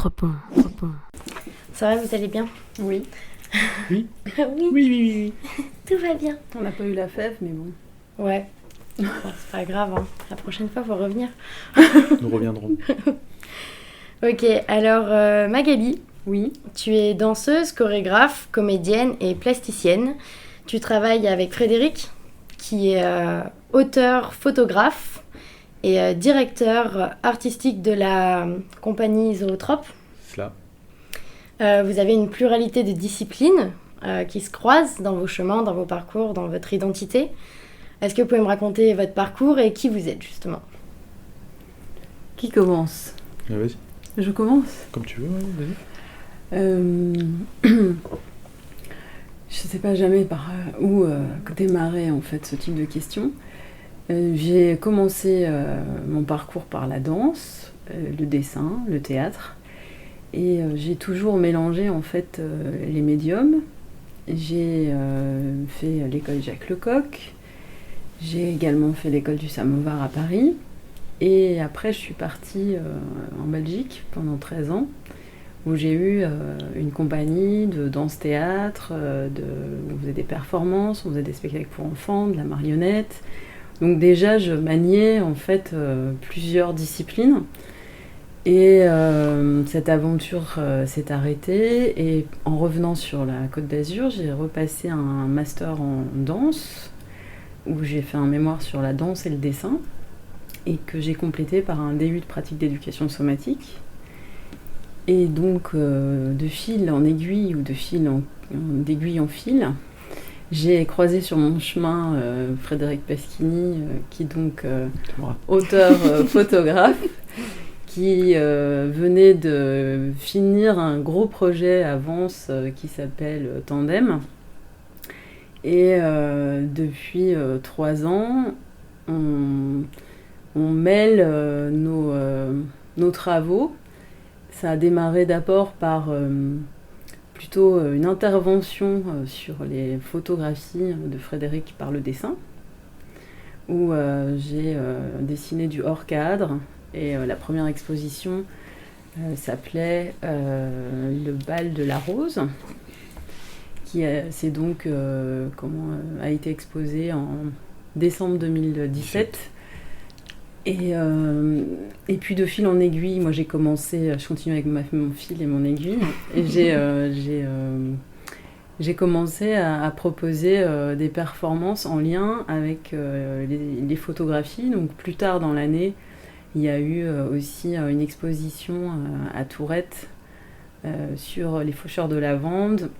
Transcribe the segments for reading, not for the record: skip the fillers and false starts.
Repos. Ça va, vous allez bien? Oui. Oui. Oui. Oui. Tout va bien. On n'a pas eu la fève, mais bon. Ouais. Bon, c'est pas grave, hein. La prochaine fois, faut revenir. Nous reviendrons. Ok, alors Magali, Oui. tu es danseuse, chorégraphe, comédienne et plasticienne. Tu travailles avec Frédéric, qui est auteur, photographe et directeur artistique de la compagnie Zoetrope. Cela. Vous avez une pluralité de disciplines qui se croisent dans vos chemins, dans vos parcours, dans votre identité. Est-ce que vous pouvez me raconter votre parcours et qui vous êtes justement? Qui commence? Vas-y, Je commence. comme tu veux, vas-y. Je sais pas jamais par où démarrer en fait ce type de questions. J'ai commencé mon parcours par la danse, le dessin, le théâtre, et j'ai toujours mélangé en fait les médiums. J'ai fait l'école Jacques Lecoq, j'ai également fait l'école du Samovar à Paris, et après je suis partie en Belgique pendant 13 ans, où j'ai eu une compagnie de danse-théâtre, où on faisait des performances, on faisait des spectacles pour enfants, de la marionnette. Donc déjà, je maniais en fait plusieurs disciplines. Et cette aventure s'est arrêtée. Et en revenant sur la Côte d'Azur, j'ai repassé un master en danse, où j'ai fait un mémoire sur la danse et le dessin, et que j'ai complété par un DU de pratique d'éducation somatique. Et donc, de fil en aiguille ou d'aiguille en fil, j'ai croisé sur mon chemin Frédéric Paschini, qui est donc auteur photographe, qui venait de finir un gros projet à Vence qui s'appelle Tandem. Et depuis 3 ans, on mêle nos travaux. Ça a démarré d'abord par plutôt une intervention sur les photographies de Frédéric par le dessin, où j'ai dessiné du hors-cadre, et la première exposition s'appelait Le bal de la rose, qui c'est donc a été exposée en décembre 2017. Et puis de fil en aiguille, moi je continue avec mon fil et mon aiguille, et j'ai commencé à proposer des performances en lien avec les photographies. Donc plus tard dans l'année, il y a eu aussi une exposition à Tourette sur les faucheurs de lavande.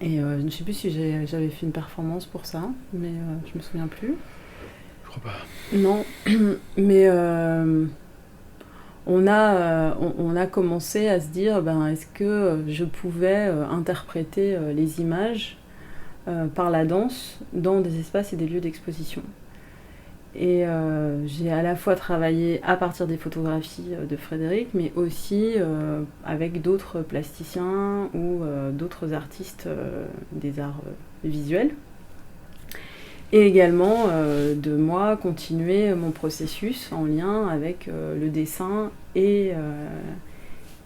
Et je ne sais plus si j'avais fait une performance pour ça, mais je me souviens plus. Je crois pas. Non, mais on a commencé à se dire, est-ce que je pouvais interpréter les images par la danse dans des espaces et des lieux d'exposition. Et j'ai à la fois travaillé à partir des photographies de Frédéric, mais aussi avec d'autres plasticiens ou d'autres artistes des arts visuels. Et également de moi continuer mon processus en lien avec le dessin et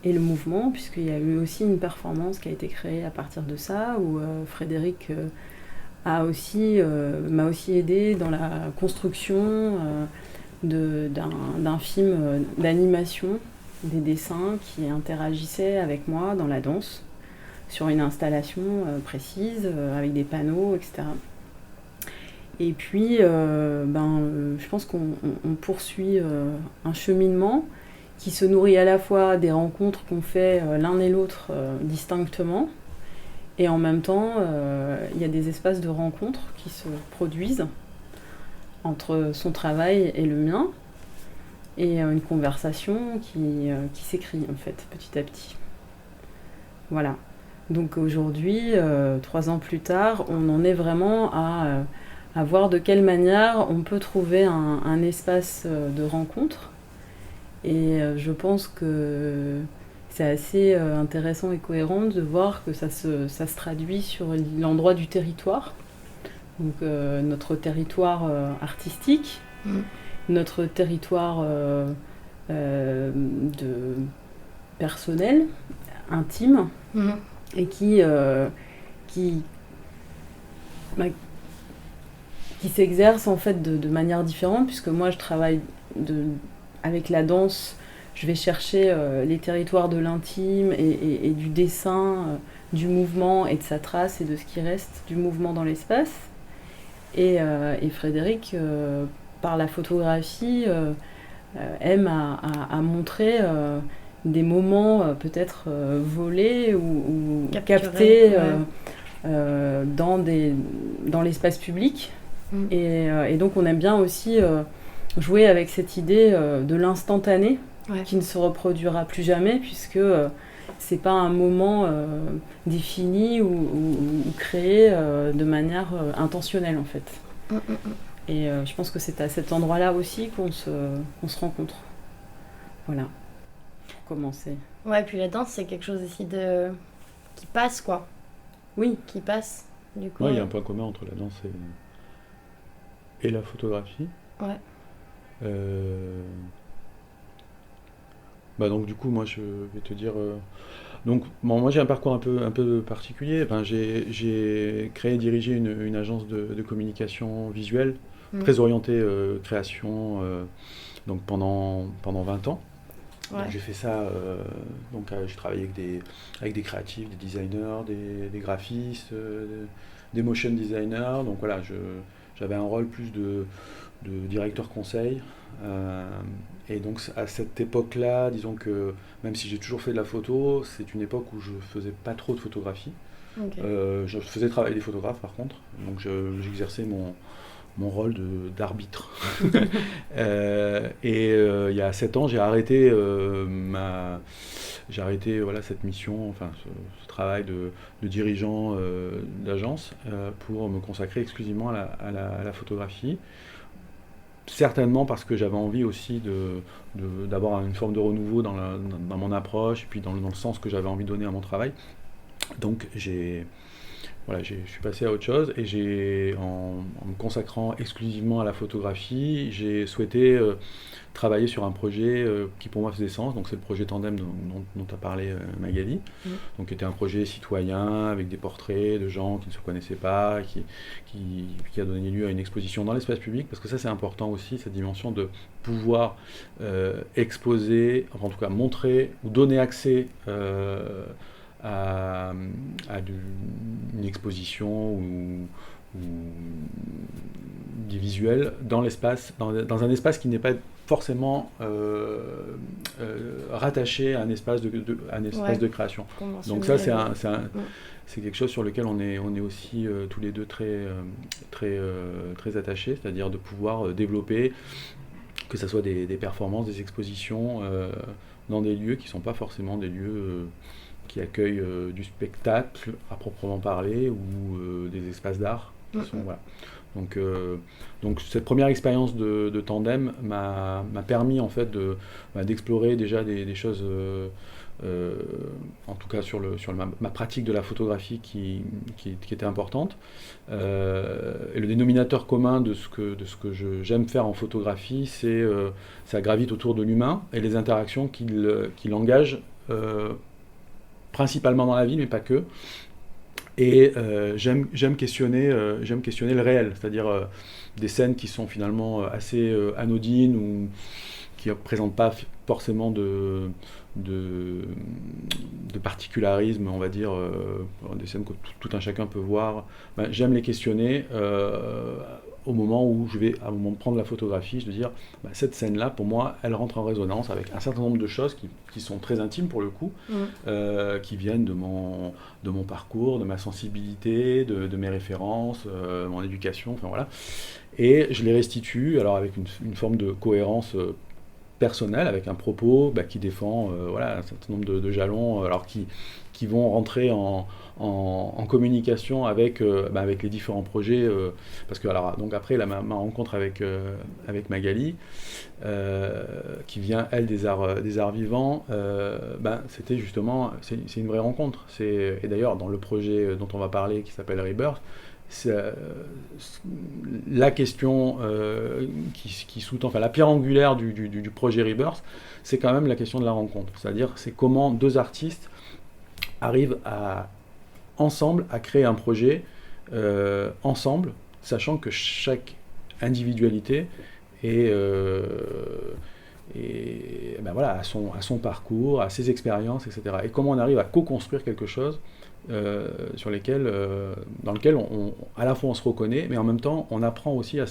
le mouvement, puisqu'il y a eu aussi une performance qui a été créée à partir de ça, où Frédéric m'a aussi aidé dans la construction d'un film d'animation, des dessins qui interagissaient avec moi dans la danse, sur une installation précise, avec des panneaux, etc. Et puis, je pense qu'on poursuit un cheminement qui se nourrit à la fois des rencontres qu'on fait l'un et l'autre distinctement, et en même temps, il y a des espaces de rencontres qui se produisent entre son travail et le mien, et une conversation qui s'écrit en fait petit à petit. Voilà. Donc aujourd'hui, 3 ans plus tard, on en est vraiment à voir de quelle manière on peut trouver un espace de rencontre. Et je pense que c'est assez intéressant et cohérent de voir que ça se traduit sur l'endroit du territoire. Donc notre territoire artistique, notre territoire de personnelle, intime, et qui s'exerce en fait de manière différente, puisque moi je travaille avec la danse, je vais chercher les territoires de l'intime et du dessin, du mouvement et de sa trace et de ce qui reste du mouvement dans l'espace. Et Frédéric, par la photographie, aime à montrer des moments peut-être volés ou captés dans l'espace public. Et donc on aime bien aussi jouer avec cette idée de l'instantané qui ne se reproduira plus jamais, puisque c'est pas un moment défini ou créé de manière intentionnelle en fait. Et je pense que c'est à cet endroit-là aussi qu'on se rencontre. Voilà, pour commencer. Ouais, puis la danse, c'est quelque chose aussi qui passe, quoi. Oui. Qui passe, du coup. Ouais, il y a un point commun entre la danse et la photographie. Ouais. Donc du coup, moi, je vais te dire... Donc, moi, j'ai un parcours un peu particulier. Enfin, j'ai créé et dirigé une agence de communication visuelle, très orientée création, donc pendant 20 ans. Ouais. Donc, j'ai fait ça, j'ai travaillé avec des créatifs, des designers, des graphistes, des motion designers. Donc voilà, j'avais un rôle plus de directeur conseil. Et donc à cette époque-là, disons que même si j'ai toujours fait de la photo, c'est une époque où je faisais pas trop de photographie. Okay. Je faisais travailler des photographes par contre, donc j'exerçais mon rôle d'arbitre. Il y a 7 ans, j'ai arrêté cette mission, enfin ce travail de dirigeant d'agence pour me consacrer exclusivement à la photographie. Certainement parce que j'avais envie aussi d'avoir une forme de renouveau dans mon approche et puis dans le sens que j'avais envie de donner à mon travail. Donc je suis passé à autre chose et en me consacrant exclusivement à la photographie, j'ai souhaité travailler sur un projet qui pour moi faisait sens. Donc c'est le projet Tandem dont a parlé Magali, donc qui était un projet citoyen avec des portraits de gens qui ne se connaissaient pas, qui a donné lieu à une exposition dans l'espace public, parce que ça c'est important aussi, cette dimension de pouvoir exposer, enfin en tout cas montrer ou donner accès à une exposition ou des visuels dans l'espace, dans un espace qui n'est pas forcément rattaché à un espace de création. Donc ça c'est quelque chose sur lequel on est aussi tous les deux très attachés, c'est-à-dire de pouvoir développer, que ce soit des performances, des expositions dans des lieux qui ne sont pas forcément des lieux qui accueillent du spectacle à proprement parler ou des espaces d'art. Voilà. Donc cette première expérience de Tandem m'a permis en fait d'explorer déjà des choses, en tout cas sur ma pratique de la photographie qui était importante. Et le dénominateur commun de ce que j'aime faire en photographie, ça gravite autour de l'humain et les interactions qu'il engage, principalement dans la vie, mais pas que. Et j'aime questionner le réel, c'est-à-dire des scènes qui sont finalement assez anodines ou qui ne représentent pas forcément de particularisme, on va dire, des scènes que tout un chacun peut voir. J'aime les questionner au moment où je vais prendre la photographie, je veux dire, cette scène-là, pour moi, elle rentre en résonance avec un certain nombre de choses qui sont très intimes pour le coup, qui viennent de mon parcours, de ma sensibilité, de mes références, mon éducation, enfin voilà. Et je les restitue, alors avec une forme de cohérence personnelle, avec un propos qui défend un certain nombre de jalons, alors qui vont rentrer en communication avec les différents projets, parce que donc après ma rencontre avec Magali, qui vient elle des arts vivants, c'était justement c'est une vraie rencontre. Et d'ailleurs dans le projet dont on va parler qui s'appelle Rebirth, la question qui sous-tend, enfin la pierre angulaire du projet Rebirth, c'est quand même la question de la rencontre. C'est-à-dire, c'est comment deux artistes arrivent ensemble à créer un projet ensemble, sachant que chaque individualité et ben voilà, à son parcours, à ses expériences, etc. Et comment on arrive à co-construire quelque chose dans lequel à la fois on se reconnaît, mais en même temps on apprend aussi à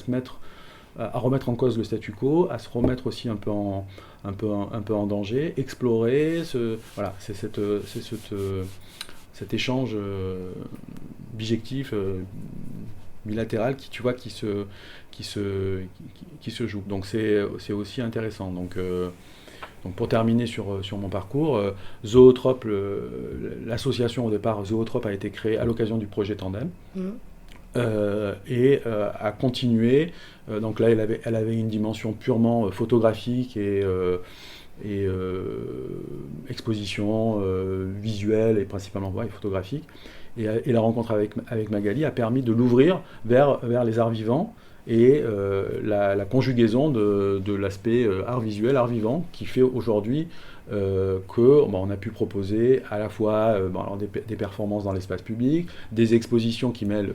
remettre en cause le statu quo, à se remettre aussi un peu en danger, explorer. Voilà, c'est cet échange bijectif, bilatéral qui se joue. Donc c'est aussi intéressant. Donc pour terminer sur mon parcours, Zoetrope, l'association au départ Zoetrope a été créée à l'occasion du projet Tandem. Et a continué. Donc là, elle avait une dimension purement photographique et exposition visuelle et principalement photographique. Et la rencontre avec Magali a permis de l'ouvrir vers les arts vivants et la conjugaison de l'aspect art visuel, art vivant, qui fait aujourd'hui qu'on a pu proposer à la fois des performances dans l'espace public, des expositions qui mêlent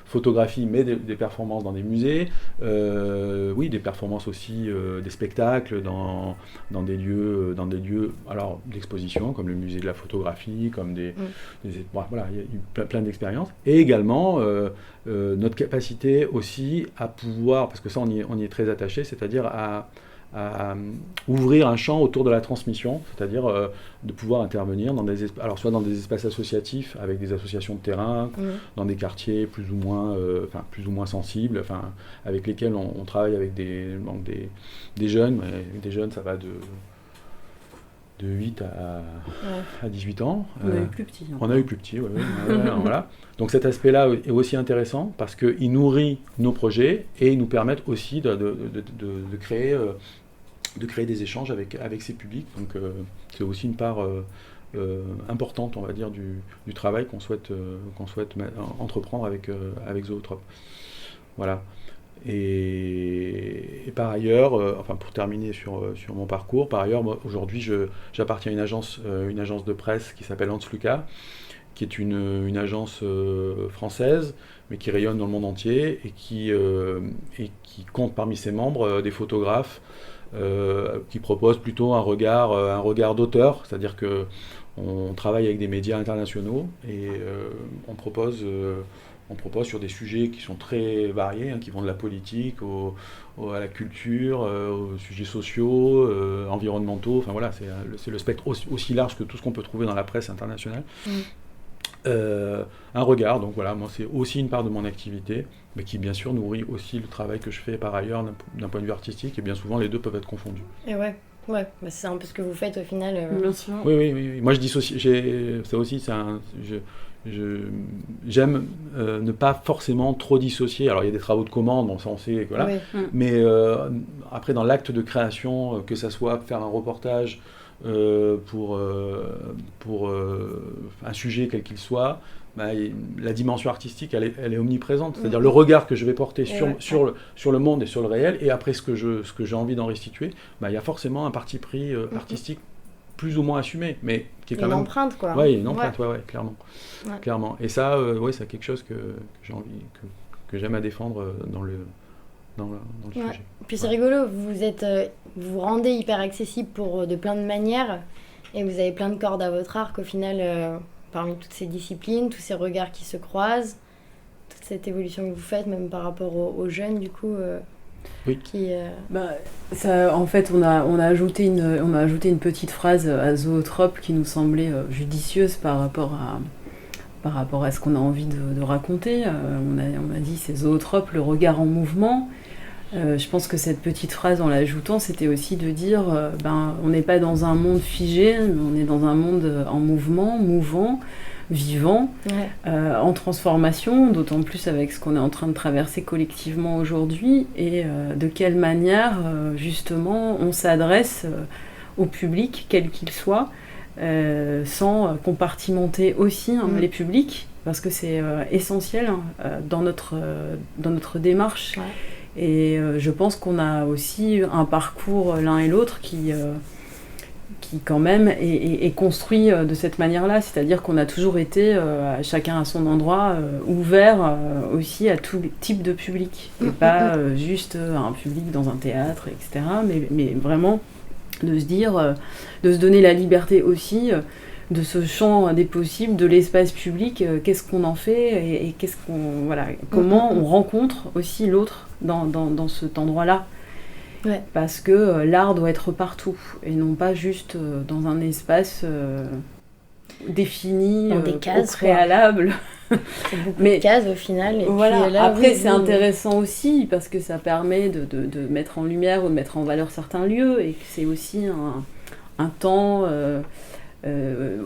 photographie, mais des performances dans des musées, des performances aussi, des spectacles dans des lieux alors d'exposition, comme le musée de la photographie, comme il y a eu plein d'expériences, et également notre capacité aussi à pouvoir, parce que ça on y est très attaché, c'est-à-dire à ouvrir un champ autour de la transmission, c'est-à-dire de pouvoir intervenir soit dans des espaces associatifs avec des associations de terrain, dans des quartiers plus ou moins sensibles, avec lesquels on travaille avec des jeunes, mais des jeunes ça va de 8 à 18 ans. On a eu plus petit. On a eu plus petit, voilà. Donc cet aspect-là est aussi intéressant parce qu'il nourrit nos projets et il nous permet aussi de créer des échanges avec ces publics. Donc c'est aussi une part importante, on va dire, du travail qu'on souhaite entreprendre avec Zoetrope. Voilà. Et par ailleurs, pour terminer sur mon parcours, par ailleurs, moi, aujourd'hui, j'appartiens à une agence de presse qui s'appelle Hans Lucas, qui est une agence française, mais qui rayonne dans le monde entier et qui compte parmi ses membres des photographes qui proposent plutôt un regard d'auteur, c'est-à-dire que on travaille avec des médias internationaux et on propose sur des sujets qui sont très variés, qui vont de la politique à la culture, aux sujets sociaux, environnementaux. Enfin voilà, c'est le spectre aussi large que tout ce qu'on peut trouver dans la presse internationale. Un regard, donc voilà, moi c'est aussi une part de mon activité, mais qui bien sûr nourrit aussi le travail que je fais par ailleurs d'un point de vue artistique, et bien souvent les deux peuvent être confondus. Et c'est un peu ce que vous faites au final. Bien sûr. Oui. Moi je dissocie, ça aussi, j'aime ne pas forcément trop dissocier. Alors il y a des travaux de commande, bon ça on sait, voilà. Mais après dans l'acte de création, que ça soit faire un reportage pour un sujet quel qu'il soit, la dimension artistique elle est omniprésente, c'est-à-dire le regard que je vais porter sur le monde et sur le réel, et après ce que j'ai envie d'en restituer, il y a forcément un parti pris artistique plus ou moins assumé, mais qui est quand même... Une empreinte, quoi. Oui, une empreinte, clairement. Ouais. Clairement. Et ça, c'est quelque chose que j'ai envie, que j'aime à défendre dans le sujet. Puis c'est rigolo, vous rendez hyper accessible de plein de manières, et vous avez plein de cordes à votre arc au final, parmi toutes ces disciplines, tous ces regards qui se croisent, toute cette évolution que vous faites, même par rapport aux jeunes, du coup... Oui. En fait, on a ajouté une petite phrase à Zoetrope qui nous semblait judicieuse par rapport à ce qu'on a envie de raconter. On a dit c'est Zoetrope, le regard en mouvement. Je pense que cette petite phrase, en l'ajoutant, c'était aussi de dire on n'est pas dans un monde figé, mais on est dans un monde en mouvement, mouvant, vivant, en transformation, d'autant plus avec ce qu'on est en train de traverser collectivement aujourd'hui, et de quelle manière justement on s'adresse au public, quel qu'il soit, sans compartimenter aussi les publics, parce que c'est essentiel dans notre démarche. Ouais. Et je pense qu'on a aussi un parcours l'un et l'autre qui quand même est construit de cette manière-là, c'est-à-dire qu'on a toujours été, chacun à son endroit, ouvert aussi à tout type de public, et pas juste un public dans un théâtre, etc., mais vraiment de se dire, de se donner la liberté aussi de ce champ des possibles, de l'espace public, qu'est-ce qu'on en fait et qu'est-ce qu'on, voilà, comment on rencontre aussi l'autre dans cet endroit-là. Ouais. Parce que l'art doit être partout et non pas juste dans un espace défini dans des cases, au préalable. C'est beaucoup de cases au final. Et voilà. puis, là, après, c'est intéressant aussi parce que ça permet de mettre en lumière ou de mettre en valeur certains lieux et que c'est aussi un temps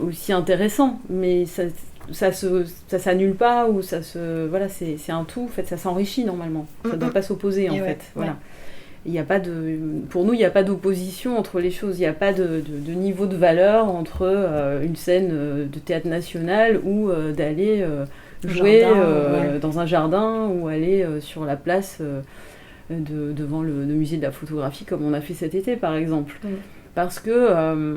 aussi intéressant. Mais ça s'annule pas ou ça se... Voilà, c'est un tout. En fait, ça s'enrichit normalement. Ça ne doit pas s'opposer en fait. Ouais. Voilà. Il y a pas pour nous, il n'y a pas d'opposition entre les choses. Il n'y a pas de niveau de valeur entre une scène de théâtre national ou d'aller jouer dans un jardin ou aller sur la place devant le musée de la photographie comme on a fait cet été par exemple. Parce que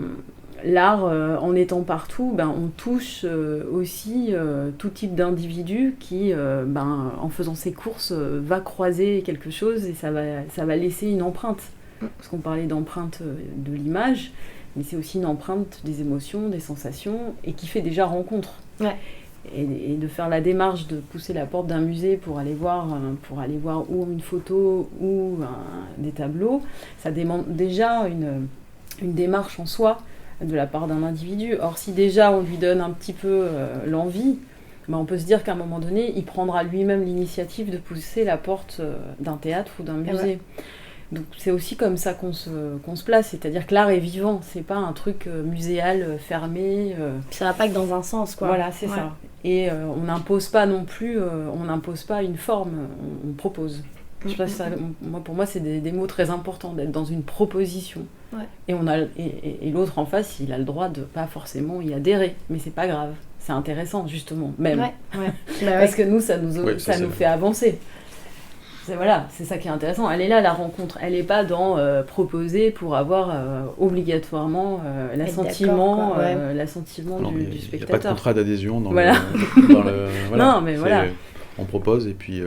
l'art, en étant partout, on touche aussi tout type d'individu qui, en faisant ses courses, va croiser quelque chose et ça va laisser une empreinte. Parce qu'on parlait d'empreinte de l'image, mais c'est aussi une empreinte des émotions, des sensations, et qui fait déjà rencontre. Ouais. Et de faire la démarche de pousser la porte d'un musée pour aller voir ou une photo ou des tableaux, ça demande déjà une démarche en soi, de la part d'un individu. Or, si déjà on lui donne un petit peu l'envie, on peut se dire qu'à un moment donné, il prendra lui-même l'initiative de pousser la porte d'un théâtre ou d'un musée. Ouais. Donc c'est aussi comme ça qu'on se place, c'est-à-dire que l'art est vivant, c'est pas un truc muséal fermé. Ça va pas que dans un sens, quoi. Voilà, c'est ça. Et on n'impose pas non plus, on n'impose pas une forme, on propose. Je pense que pour moi, c'est des mots très importants, d'être dans une proposition. Ouais. Et l'autre en face, il a le droit de pas forcément y adhérer, mais c'est pas grave, c'est intéressant justement, même. Ouais. Parce que nous, ça nous fait avancer. C'est ça qui est intéressant. Elle est là, la rencontre. Elle n'est pas dans proposer pour avoir obligatoirement l'assentiment du spectateur. Il n'y a pas de contrat d'adhésion dans voilà. Non, mais voilà. On propose et puis...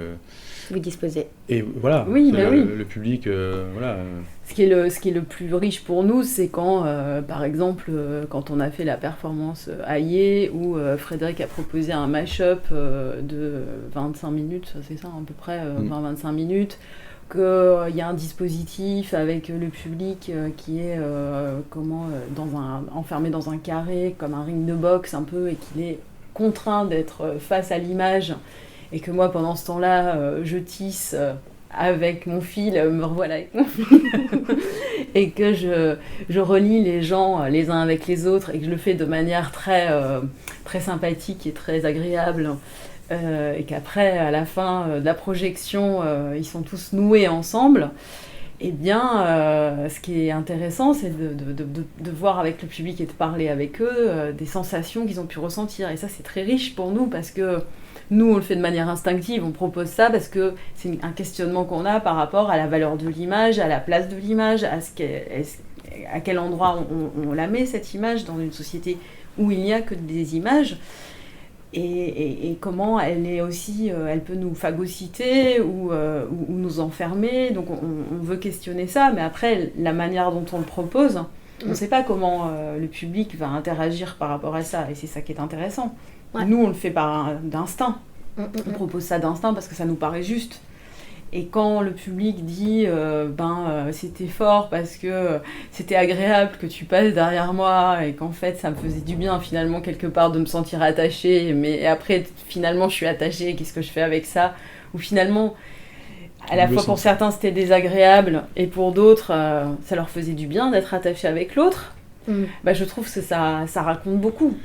Vous disposez. Et voilà, le public, voilà. Ce qui est le plus riche pour nous, c'est quand, par exemple, quand on a fait la performance Aïe, où Frédéric a proposé un mash-up de 25 minutes, c'est ça à peu près, 20-25 minutes, qu'il y a un dispositif avec le public qui est enfermé dans un carré, comme un ring de boxe un peu, et qu'il est contraint d'être face à l'image. Et que moi, pendant ce temps-là, je tisse avec mon fil, me revoilà avec mon fil, et que je relie les gens les uns avec les autres, et que je le fais de manière très, très sympathique et très agréable, et qu'après, à la fin de la projection, ils sont tous noués ensemble. Eh bien, ce qui est intéressant, c'est de voir avec le public et de parler avec eux des sensations qu'ils ont pu ressentir. Et ça, c'est très riche pour nous, parce que nous, on le fait de manière instinctive, on propose ça parce que c'est un questionnement qu'on a par rapport à la valeur de l'image, à la place de l'image, à quel endroit on la met, cette image, dans une société où il n'y a que des images, et comment elle est aussi, elle peut nous phagocyter ou nous enfermer. Donc on veut questionner ça, mais après, la manière dont on le propose, on ne sait pas comment le public va interagir par rapport à ça, et c'est ça qui est intéressant. Ouais. Nous, on le fait d'instinct. On propose ça d'instinct parce que ça nous paraît juste. Et quand le public dit c'était fort parce que c'était agréable que tu passes derrière moi et qu'en fait ça me faisait du bien finalement quelque part de me sentir attachée, mais après finalement je suis attachée, qu'est-ce que je fais avec ça? Ou finalement à la fois pour certains c'était désagréable et pour d'autres ça leur faisait du bien d'être attachés avec l'autre. Je trouve que ça raconte beaucoup.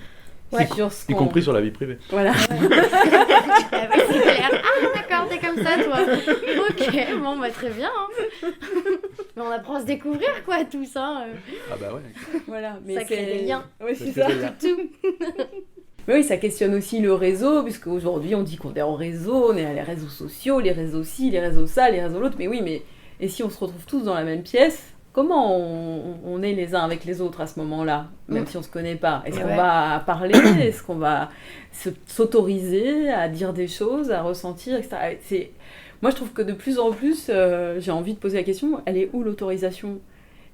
Ouais. Y compris sur la vie privée. Voilà. C'est clair. Ah d'accord, t'es comme ça toi. Ok, bon très bien. Hein. Mais on apprend à se découvrir quoi, tout ça. Ah bah ouais. Voilà, mais ça crée des liens. Oui, c'est ça. Tout. Mais oui, ça questionne aussi le réseau, puisque aujourd'hui on dit qu'on est en réseau, on est à les réseaux sociaux, les réseaux ci, les réseaux ça, les réseaux l'autre. Mais oui, mais et si on se retrouve tous dans la même pièce, comment on est les uns avec les autres à ce moment-là, même si on se connaît pas? Est-ce qu'on va parler? Est-ce qu'on va s'autoriser à dire des choses, à ressentir, etc. Moi, je trouve que de plus en plus, j'ai envie de poser la question, elle est où l'autorisation?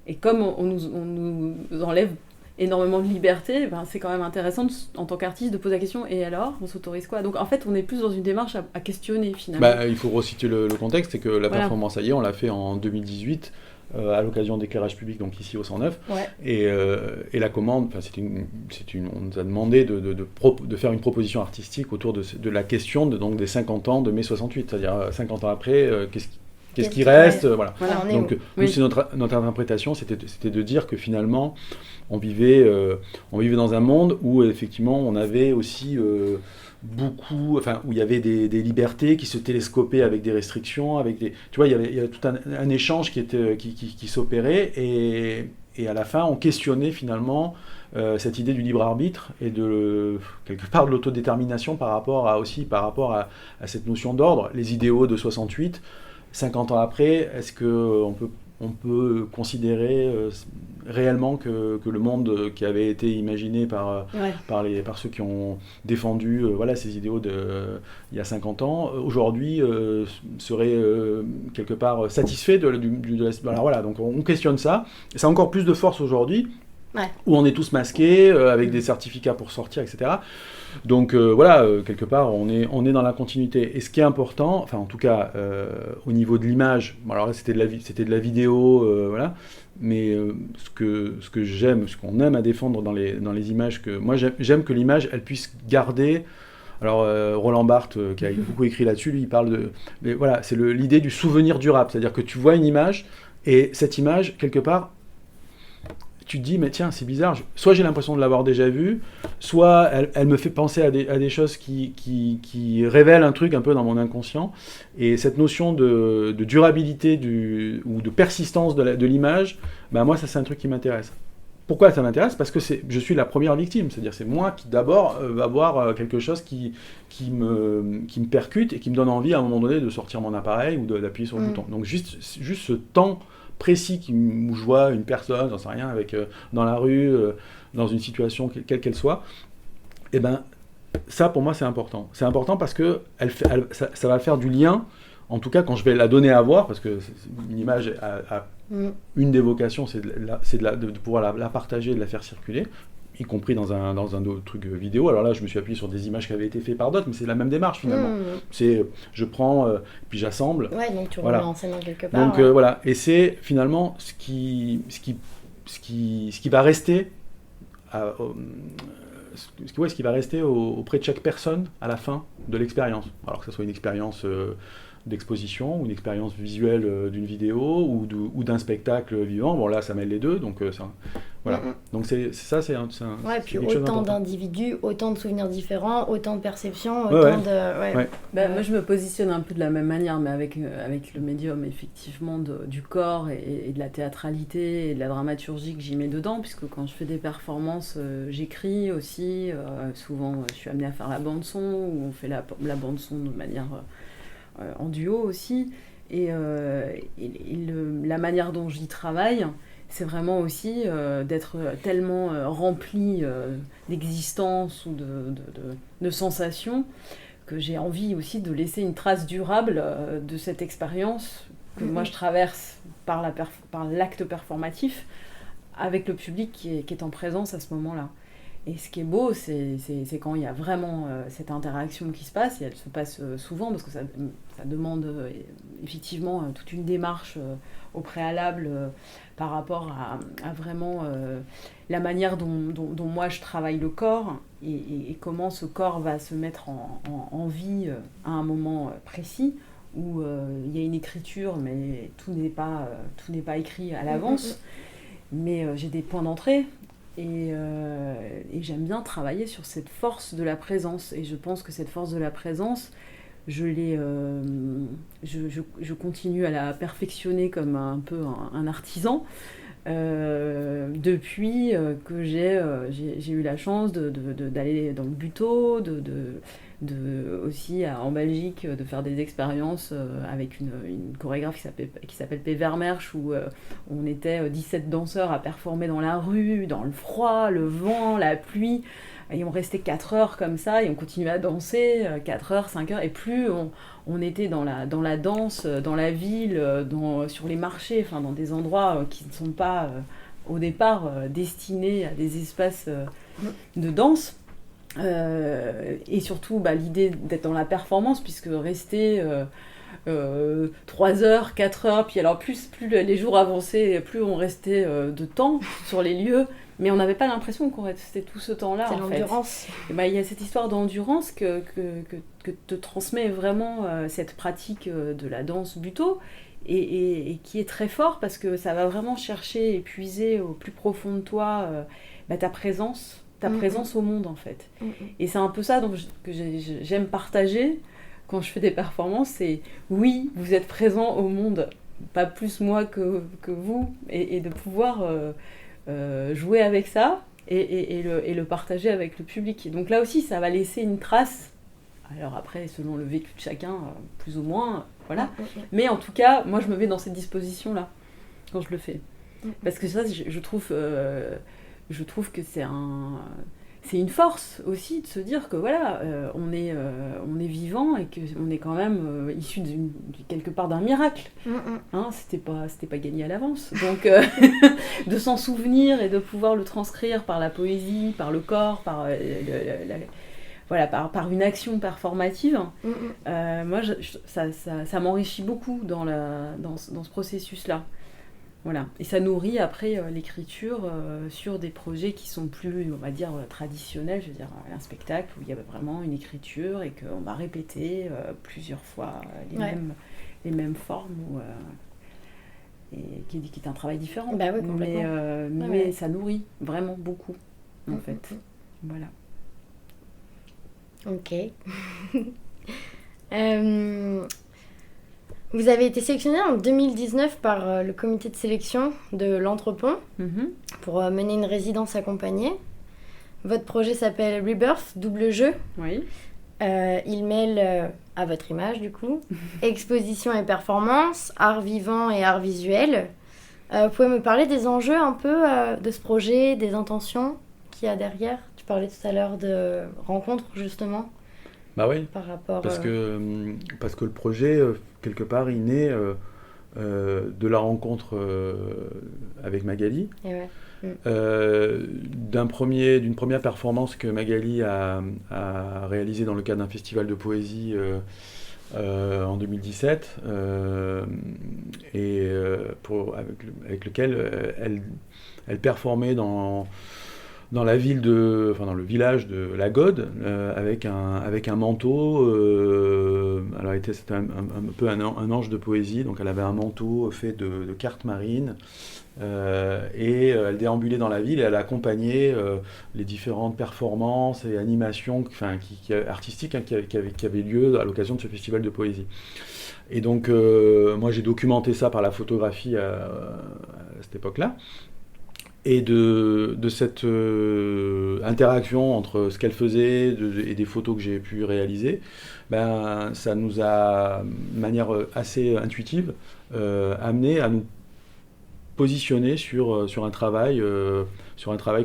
Et comme on nous enlève énormément de liberté, ben, c'est quand même intéressant en tant qu'artiste de poser la question, et alors, on s'autorise quoi? Donc en fait, on est plus dans une démarche à questionner finalement. Il faut resituer le contexte, c'est que la performance on l'a fait en 2018 à l'occasion d'éclairage public, donc ici au 109, et la commande, on nous a demandé de faire une proposition artistique autour de la question donc des 50 ans de mai 68, c'est-à-dire 50 ans après, qu'est-ce qui reste, voilà. Donc nous, c'est notre interprétation, c'était de dire que finalement on vivait dans un monde où effectivement on avait aussi où il y avait des libertés qui se télescopaient avec des restrictions, tu vois, il y avait tout un échange qui s'opérait, et à la fin on questionnait finalement cette idée du libre arbitre et quelque part de l'autodétermination par rapport à cette notion d'ordre. Les idéaux de 68, 50 ans après, est-ce qu'on peut considérer réellement que le monde qui avait été imaginé par ceux qui ont défendu ces idéaux il y a 50 ans, aujourd'hui serait quelque part satisfait donc on questionne ça. Et ça a encore plus de force aujourd'hui, où on est tous masqués, avec des certificats pour sortir, etc. Donc quelque part, on est dans la continuité. Et ce qui est important, enfin en tout cas au niveau de l'image, alors là c'était de la vidéo, mais ce que j'aime, ce qu'on aime à défendre dans les images, moi j'aime que l'image, elle puisse garder. Alors Roland Barthes, qui a beaucoup écrit là-dessus, lui il parle c'est l'idée du souvenir durable, c'est-à-dire que tu vois une image, et cette image, quelque part, tu te dis, mais tiens, c'est bizarre, soit j'ai l'impression de l'avoir déjà vue, soit elle me fait penser à des choses qui révèlent un truc un peu dans mon inconscient. Et cette notion de durabilité ou de persistance de l'image, moi, ça c'est un truc qui m'intéresse. Pourquoi ça m'intéresse? Parce que je suis la première victime, c'est-à-dire c'est moi qui d'abord va voir quelque chose qui me percute et qui me donne envie à un moment donné de sortir mon appareil ou d'appuyer sur le bouton. Donc juste ce temps précis où je vois une personne, j'en sais rien, dans la rue, dans une situation quelle qu'elle soit, et ça pour moi c'est important. C'est important parce que ça va faire du lien, en tout cas quand je vais la donner à voir, parce que une image a une des vocations, c'est de pouvoir la partager, de la faire circuler, y compris dans un autre truc vidéo. Alors là, je me suis appuyé sur des images qui avaient été faites par d'autres, mais c'est la même démarche finalement. C'est, je prends, puis j'assemble. Ouais, donc tu remets en scène quelque part. Donc voilà, et c'est finalement ce qui va rester, ce qui va rester auprès de chaque personne à la fin de l'expérience. Alors que ce soit une expérience d'exposition, ou une expérience visuelle d'une vidéo, ou d'un spectacle vivant. Bon là, ça mêle les deux, donc voilà. Donc c'est puis autant d'individus, autant de souvenirs différents, autant de perceptions, autant de... Moi, je me positionne un peu de la même manière, mais avec le médium, effectivement, du corps et de la théâtralité et de la dramaturgie que j'y mets dedans, puisque quand je fais des performances, j'écris aussi. Souvent, je suis amenée à faire la bande-son, ou on fait la bande-son de manière... en duo aussi, et la manière dont j'y travaille, c'est vraiment aussi d'être tellement rempli d'existence ou de sensations, que j'ai envie aussi de laisser une trace durable de cette expérience que moi je traverse par l'acte performatif avec le public qui est en présence à ce moment-là. Et ce qui est beau, c'est quand il y a vraiment cette interaction qui se passe, et elle se passe souvent, parce que ça demande effectivement toute une démarche au préalable par rapport à vraiment la manière dont moi je travaille le corps, et comment ce corps va se mettre en vie à un moment précis, où il y a une écriture, mais tout n'est pas écrit à l'avance, mais j'ai des points d'entrée. Et j'aime bien travailler sur cette force de la présence, et je pense que cette force de la présence, je continue à la perfectionner comme un peu un artisan, Depuis que j'ai eu la chance d'aller dans le Buteau, aussi en Belgique, de faire des expériences avec une chorégraphe qui s'appelle P. Vermersch, où on était 17 danseurs à performer dans la rue, dans le froid, le vent, la pluie. Et on restait 4 heures comme ça, et on continuait à danser 4 heures, 5 heures, et plus on était dans la danse, dans la ville, sur les marchés, dans des endroits qui ne sont pas au départ destinés à des espaces de danse. Et surtout l'idée d'être dans la performance, puisque rester 3 heures, 4 heures, puis alors plus les jours avançaient, plus on restait de temps sur les lieux, mais on n'avait pas l'impression qu'on restait tout ce temps-là. C'est l'endurance. Il y a cette histoire d'endurance que te transmet vraiment cette pratique de la danse Buteau, et qui est très fort, parce que ça va vraiment chercher et puiser au plus profond de toi ta présence au monde, en fait. Et c'est un peu ça que j'aime partager quand je fais des performances, c'est oui, vous êtes présent au monde, pas plus moi que vous, et de pouvoir jouer avec ça et le partager avec le public. Et donc là aussi, ça va laisser une trace. Alors après, selon le vécu de chacun, plus ou moins, voilà. Mais en tout cas, moi, je me mets dans cette disposition-là quand je le fais. Parce que ça, je trouve que c'est une force aussi de se dire que voilà, on est vivant, et qu'on est quand même issu quelque part d'un miracle. Hein, c'était pas gagné à l'avance. Donc de s'en souvenir et de pouvoir le transcrire par la poésie, par le corps, par par une action performative, moi ça m'enrichit beaucoup dans ce processus-là. Voilà. Et ça nourrit après l'écriture sur des projets qui sont plus, on va dire, traditionnels. Je veux dire, un spectacle où il y avait vraiment une écriture et qu'on va répéter plusieurs fois les mêmes formes, et qui est un travail différent. Bah oui, complètement. Mais ça nourrit vraiment beaucoup, en fait. Voilà. Ok. Vous avez été sélectionné en 2019 par le comité de sélection de l'Entrepont pour mener une résidence accompagnée. Votre projet s'appelle Rebirth, double jeu. Oui. Il mêle, à votre image du coup, exposition et performance, art vivant et art visuel. Vous pouvez me parler des enjeux un peu de ce projet, des intentions qu'il y a derrière? Tu parlais tout à l'heure de rencontres, justement. Bah oui, par rapport, parce que le projet, quelque part, il naît de la rencontre avec Magali, d'une première performance que Magali a réalisée dans le cadre d'un festival de poésie en 2017, avec lequel elle performait dans la ville dans le village de La Gaude, avec un manteau. Alors c'était un peu un ange de poésie, donc elle avait un manteau fait de cartes marines, et elle déambulait dans la ville et elle accompagnait les différentes performances et animations artistiques qui avaient lieu à l'occasion de ce festival de poésie. Et donc moi j'ai documenté ça par la photographie à cette époque-là. Et de cette interaction entre ce qu'elle faisait et des photos que j'ai pu réaliser, ça nous a, de manière assez intuitive, amené à nous positionner sur un travail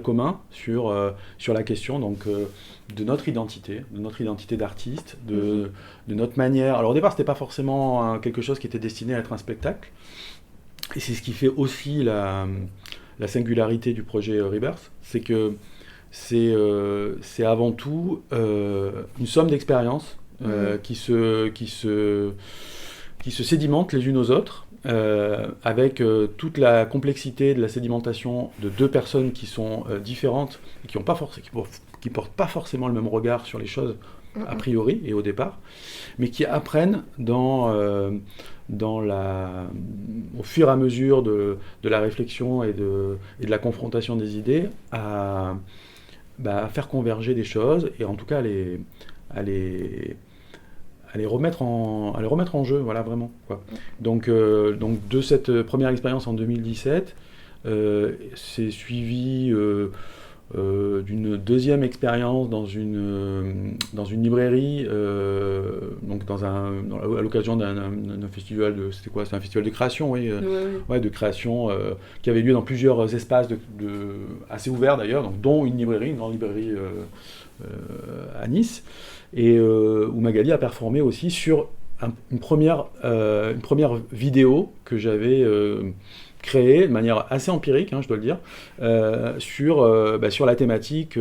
commun, sur la question donc, de notre identité d'artiste, de notre manière. Alors au départ, c'était pas forcément quelque chose qui était destiné à être un spectacle, et c'est ce qui fait aussi la singularité du projet Rebirth, c'est que c'est avant tout une somme d'expériences qui se sédimentent les unes aux autres, avec toute la complexité de la sédimentation de deux personnes qui sont différentes et qui portent pas forcément le même regard sur les choses a priori et au départ, mais qui apprennent au fur et à mesure de la réflexion et de la confrontation des idées à faire converger des choses, et en tout cas à les remettre en jeu, voilà, vraiment, quoi. Donc de cette première expérience en 2017, c'est suivi d'une deuxième expérience dans une librairie, donc à l'occasion d'un festival c'était quoi? C'est un festival de création, oui, ouais, de création qui avait lieu dans plusieurs espaces assez ouverts d'ailleurs, donc, dont une grande librairie à Nice, et où Magali a performé aussi sur une première vidéo que j'avais créée de manière assez empirique, je dois le dire, sur la thématique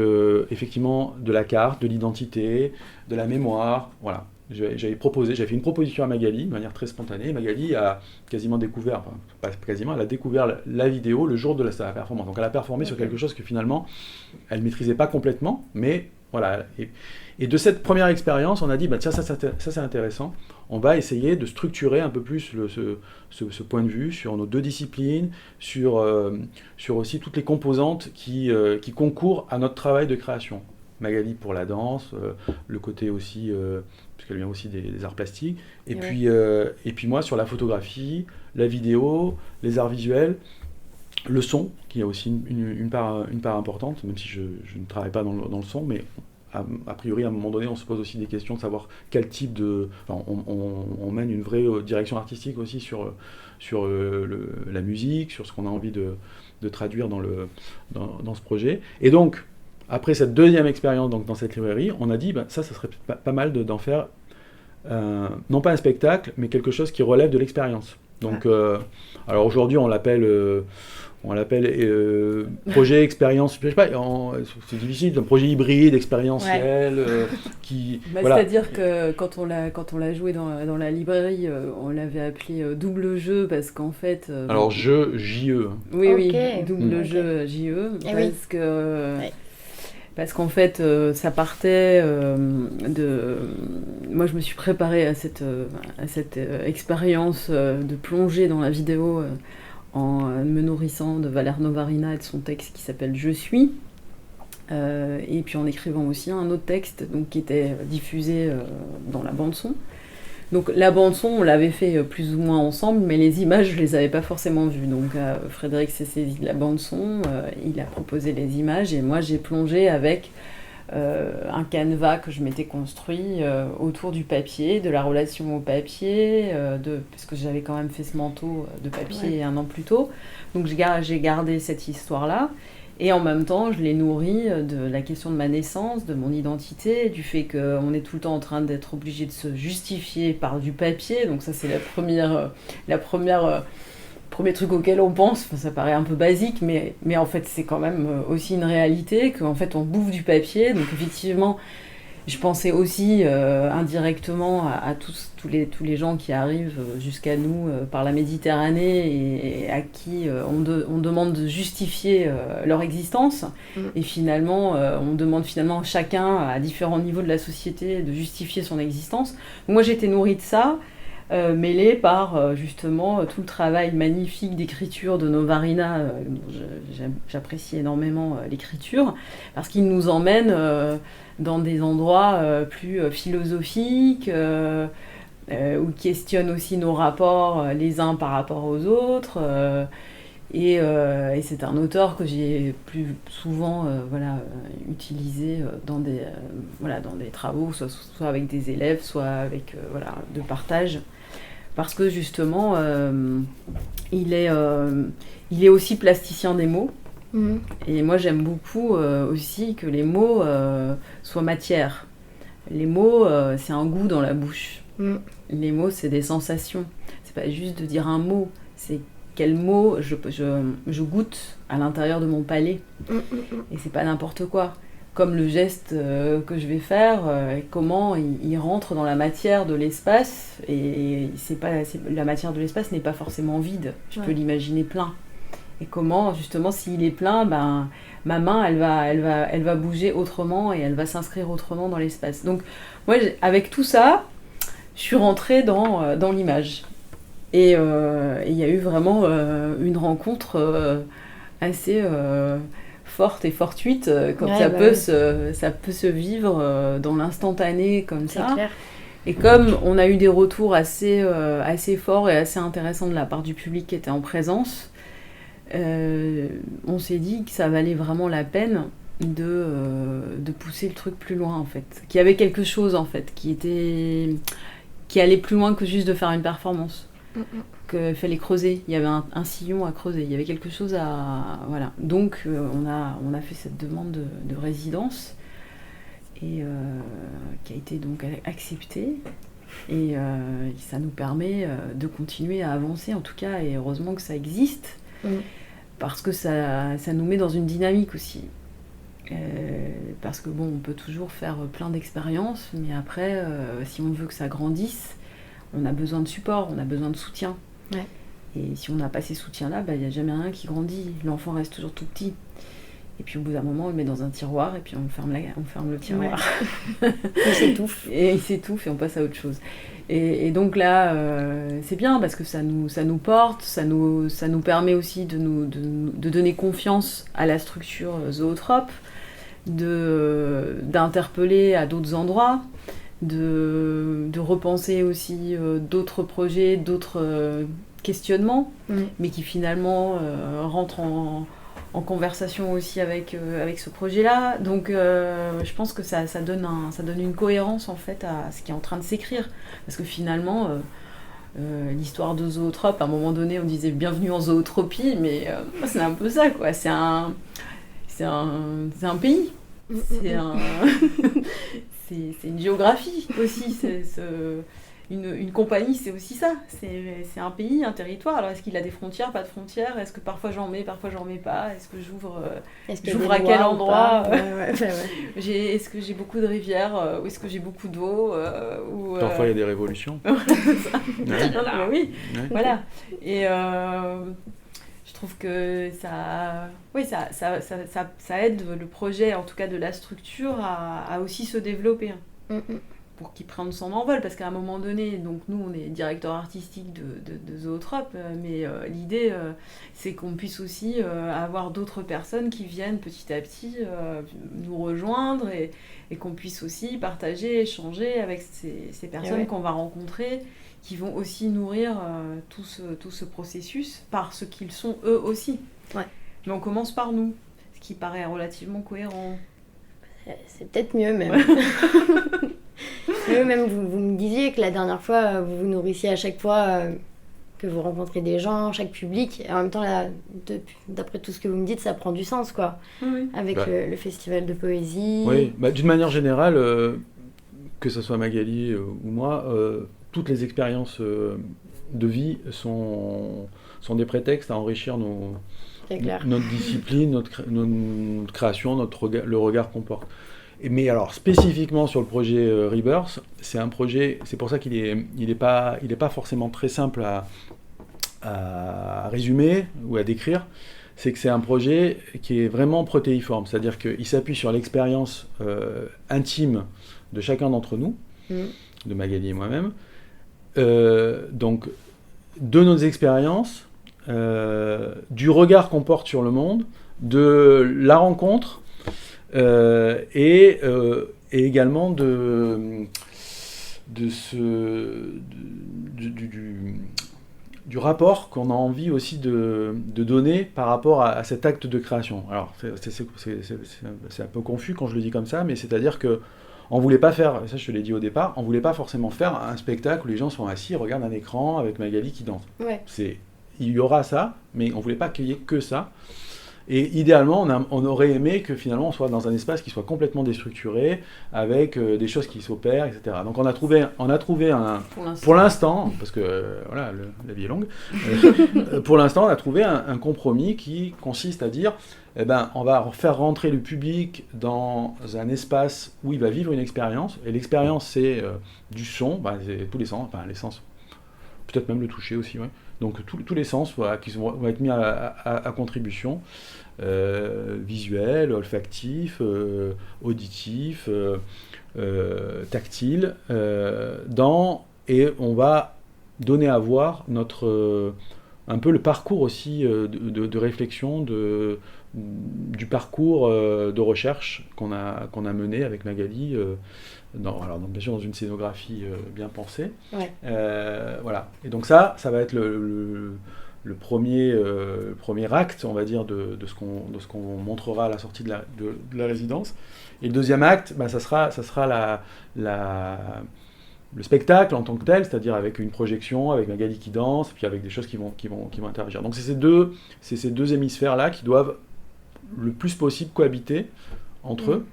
effectivement de la carte, de l'identité, de la mémoire, voilà. J'ai fait une proposition à Magali de manière très spontanée. Magali a quasiment découvert, enfin, pas quasiment, elle a découvert la vidéo le jour de sa performance. Donc elle a performé sur quelque chose que finalement elle ne maîtrisait pas complètement, mais voilà. Et de cette première expérience, on a dit, tiens, ça c'est intéressant, on va essayer de structurer un peu plus ce point de vue sur nos deux disciplines, sur aussi toutes les composantes qui concourent à notre travail de création. Magali pour la danse, le côté aussi, puisqu'elle vient aussi des arts plastiques, et puis moi sur la photographie, la vidéo, les arts visuels, le son, qui a aussi une part importante, même si je ne travaille pas dans le son, mais a priori, à un moment donné, on se pose aussi des questions de savoir quel type de... Enfin, on mène une vraie direction artistique aussi sur la musique, sur ce qu'on a envie de traduire dans ce projet. Et donc, après cette deuxième expérience dans cette librairie, on a dit, ça serait pas mal d'en faire, non pas un spectacle, mais quelque chose qui relève de l'expérience. Donc, alors aujourd'hui, on l'appelle projet expérience, je sais pas, c'est difficile, un projet hybride, expérientiel, qui... voilà. C'est-à-dire que quand on l'a joué dans la librairie, on l'avait appelé double jeu, parce qu'en fait... Alors jeu, J-E. Oui, double jeu, J-E, parce qu'en fait, ça partait de... Moi, je me suis préparée à cette expérience de plonger dans la vidéo en me nourrissant de Valère Novarina et de son texte qui s'appelle « Je suis ». Et puis en écrivant aussi un autre texte qui était diffusé dans la bande-son. Donc la bande-son, on l'avait fait plus ou moins ensemble, mais les images, je ne les avais pas forcément vues. Donc Frédéric s'est saisi de la bande-son, il a proposé les images, et moi j'ai plongé avec un canevas que je m'étais construit autour du papier, de la relation au papier, parce que j'avais quand même fait ce manteau de papier 1 an plus tôt. Donc j'ai gardé cette histoire-là. Et en même temps, je l'ai nourrie de la question de ma naissance, de mon identité, du fait qu'on est tout le temps en train d'être obligé de se justifier par du papier. Donc ça, c'est premier truc auquel on pense. Enfin, ça paraît un peu basique, mais en fait, c'est quand même aussi une réalité, qu'en fait, on bouffe du papier. Donc effectivement, je pensais aussi indirectement à tous les gens qui arrivent jusqu'à nous par la Méditerranée et à qui on demande de justifier leur existence. Et finalement, on demande finalement chacun à différents niveaux de la société de justifier son existence. Donc moi, j'étais nourrie de ça, mêlée par justement tout le travail magnifique d'écriture de Novarina. J'apprécie énormément l'écriture, parce qu'il nous emmène... dans des endroits plus philosophiques, où questionne aussi nos rapports les uns par rapport aux autres. Et c'est un auteur que j'ai plus souvent utilisé dans des travaux, soit avec des élèves, soit avec de partage. Parce que justement, il est aussi plasticien des mots. Et moi j'aime beaucoup aussi que les mots soient matière. Les mots, c'est un goût dans la bouche. Les mots, c'est des sensations. C'est pas juste de dire un mot, c'est quel mot je goûte à l'intérieur de mon palais. Et c'est pas n'importe quoi. Comme le geste que je vais faire, comment il rentre dans la matière de l'espace. Et la matière de l'espace n'est pas forcément vide. Je peux l'imaginer plein. Et comment, justement, s'il est plein, ma main, elle va bouger autrement et elle va s'inscrire autrement dans l'espace. Donc, moi, avec tout ça, je suis rentrée dans l'image. Et il y a eu vraiment une rencontre assez forte et fortuite, quand ça peut se vivre dans l'instantané comme ça. C'est clair. Et comme on a eu des retours assez forts et assez intéressants de la part du public qui était en présence, on s'est dit que ça valait vraiment la peine de pousser le truc plus loin, en fait. Qu'il y avait quelque chose, en fait, qui allait plus loin que juste de faire une performance. Qu'il fallait creuser. Il y avait un sillon à creuser. Il y avait quelque chose à... Voilà. Donc, on a fait cette demande de résidence et qui a été donc acceptée. Et ça nous permet de continuer à avancer, en tout cas, et heureusement que ça existe, parce que ça nous met dans une dynamique aussi. Parce que bon, on peut toujours faire plein d'expériences, mais après, si on veut que ça grandisse, on a besoin de support, on a besoin de soutien. Ouais. Et si on n'a pas ces soutiens-là, il n'y a jamais rien qui grandit. L'enfant reste toujours tout petit. Et puis au bout d'un moment, on le met dans un tiroir et puis on ferme le tiroir. Ouais. Il s'étouffe. Et il s'étouffe et on passe à autre chose. Et donc là, c'est bien parce que ça nous porte, ça nous permet aussi de donner confiance à la structure Zoetrope, d'interpeller à d'autres endroits, de repenser aussi d'autres projets, d'autres questionnements, mais qui finalement rentrent en conversation aussi avec ce projet-là. Donc je pense que ça donne une cohérence en fait à ce qui est en train de s'écrire. Parce que finalement, l'histoire de Zoetrope, à un moment donné, on disait bienvenue en zootropie, mais c'est un peu ça, quoi. C'est un pays. C'est une géographie aussi. Une compagnie, c'est aussi ça. C'est un pays, un territoire. Alors, est-ce qu'il a des frontières, pas de frontières? Est-ce que parfois j'en mets, parfois j'en mets pas? Est-ce que j'ouvre à quel endroit? Est-ce que j'ai beaucoup de rivières? Ou est-ce que j'ai beaucoup d'eau? Parfois, il y a des révolutions. Oui, voilà. Et je trouve que ça aide le projet, en tout cas de la structure, à aussi se développer. Pour qu'ils prennent son envol, parce qu'à un moment donné, donc nous on est directeur artistique de Zoetrope, mais l'idée c'est qu'on puisse aussi avoir d'autres personnes qui viennent petit à petit nous rejoindre et qu'on puisse aussi partager, échanger avec ces personnes qu'on va rencontrer, qui vont aussi nourrir tout ce processus par ce qu'ils sont eux aussi. Ouais. Mais on commence par nous, ce qui paraît relativement cohérent. C'est peut-être mieux même. Même vous me disiez que la dernière fois, vous vous nourrissiez à chaque fois que vous rencontrez des gens, chaque public. Et en même temps, là, d'après tout ce que vous me dites, ça prend du sens, quoi. Oui. Avec le festival de poésie. Oui, d'une manière générale, que ce soit Magali ou moi, toutes les expériences de vie sont des prétextes à enrichir notre discipline, notre création, le regard qu'on porte. Mais alors spécifiquement sur le projet Rebirth, c'est un projet, c'est pour ça qu'il est pas forcément très simple à résumer ou à décrire. C'est que c'est un projet qui est vraiment protéiforme, c'est-à-dire qu'il s'appuie sur l'expérience intime de chacun d'entre nous, de Magali et moi-même, donc de nos expériences, du regard qu'on porte sur le monde, de la rencontre, et également du rapport qu'on a envie aussi de donner par rapport à cet acte de création. Alors c'est un peu confus quand je le dis comme ça, mais c'est-à-dire que on voulait pas faire, ça je te l'ai dit au départ, on voulait pas forcément faire un spectacle où les gens sont assis, regardent un écran avec Magali qui danse. Ouais. Il y aura ça, mais on voulait pas qu'il y ait que ça. Et idéalement, on aurait aimé que finalement on soit dans un espace qui soit complètement déstructuré, avec des choses qui s'opèrent, etc. Donc on a trouvé un... Pour l'instant, parce que voilà, la vie est longue, pour l'instant on a trouvé un compromis qui consiste à dire, on va faire rentrer le public dans un espace où il va vivre une expérience, et l'expérience c'est du son, c'est tous les sens, les sens, peut-être même le toucher aussi, ouais. Donc tous les sens qui vont être mis à contribution, visuel, olfactif, auditif, tactile, et on va donner à voir un peu le parcours aussi de réflexion, du parcours de recherche qu'on a mené avec Magali, donc bien sûr dans une scénographie bien pensée. Ouais. Voilà. Et donc ça va être le premier acte, on va dire, de ce qu'on montrera à la sortie de la résidence. Et le deuxième acte, ça sera le spectacle en tant que tel, c'est-à-dire avec une projection, avec Magali qui danse, et puis avec des choses qui vont interagir. Donc c'est ces deux hémisphères-là qui doivent le plus possible cohabiter entre eux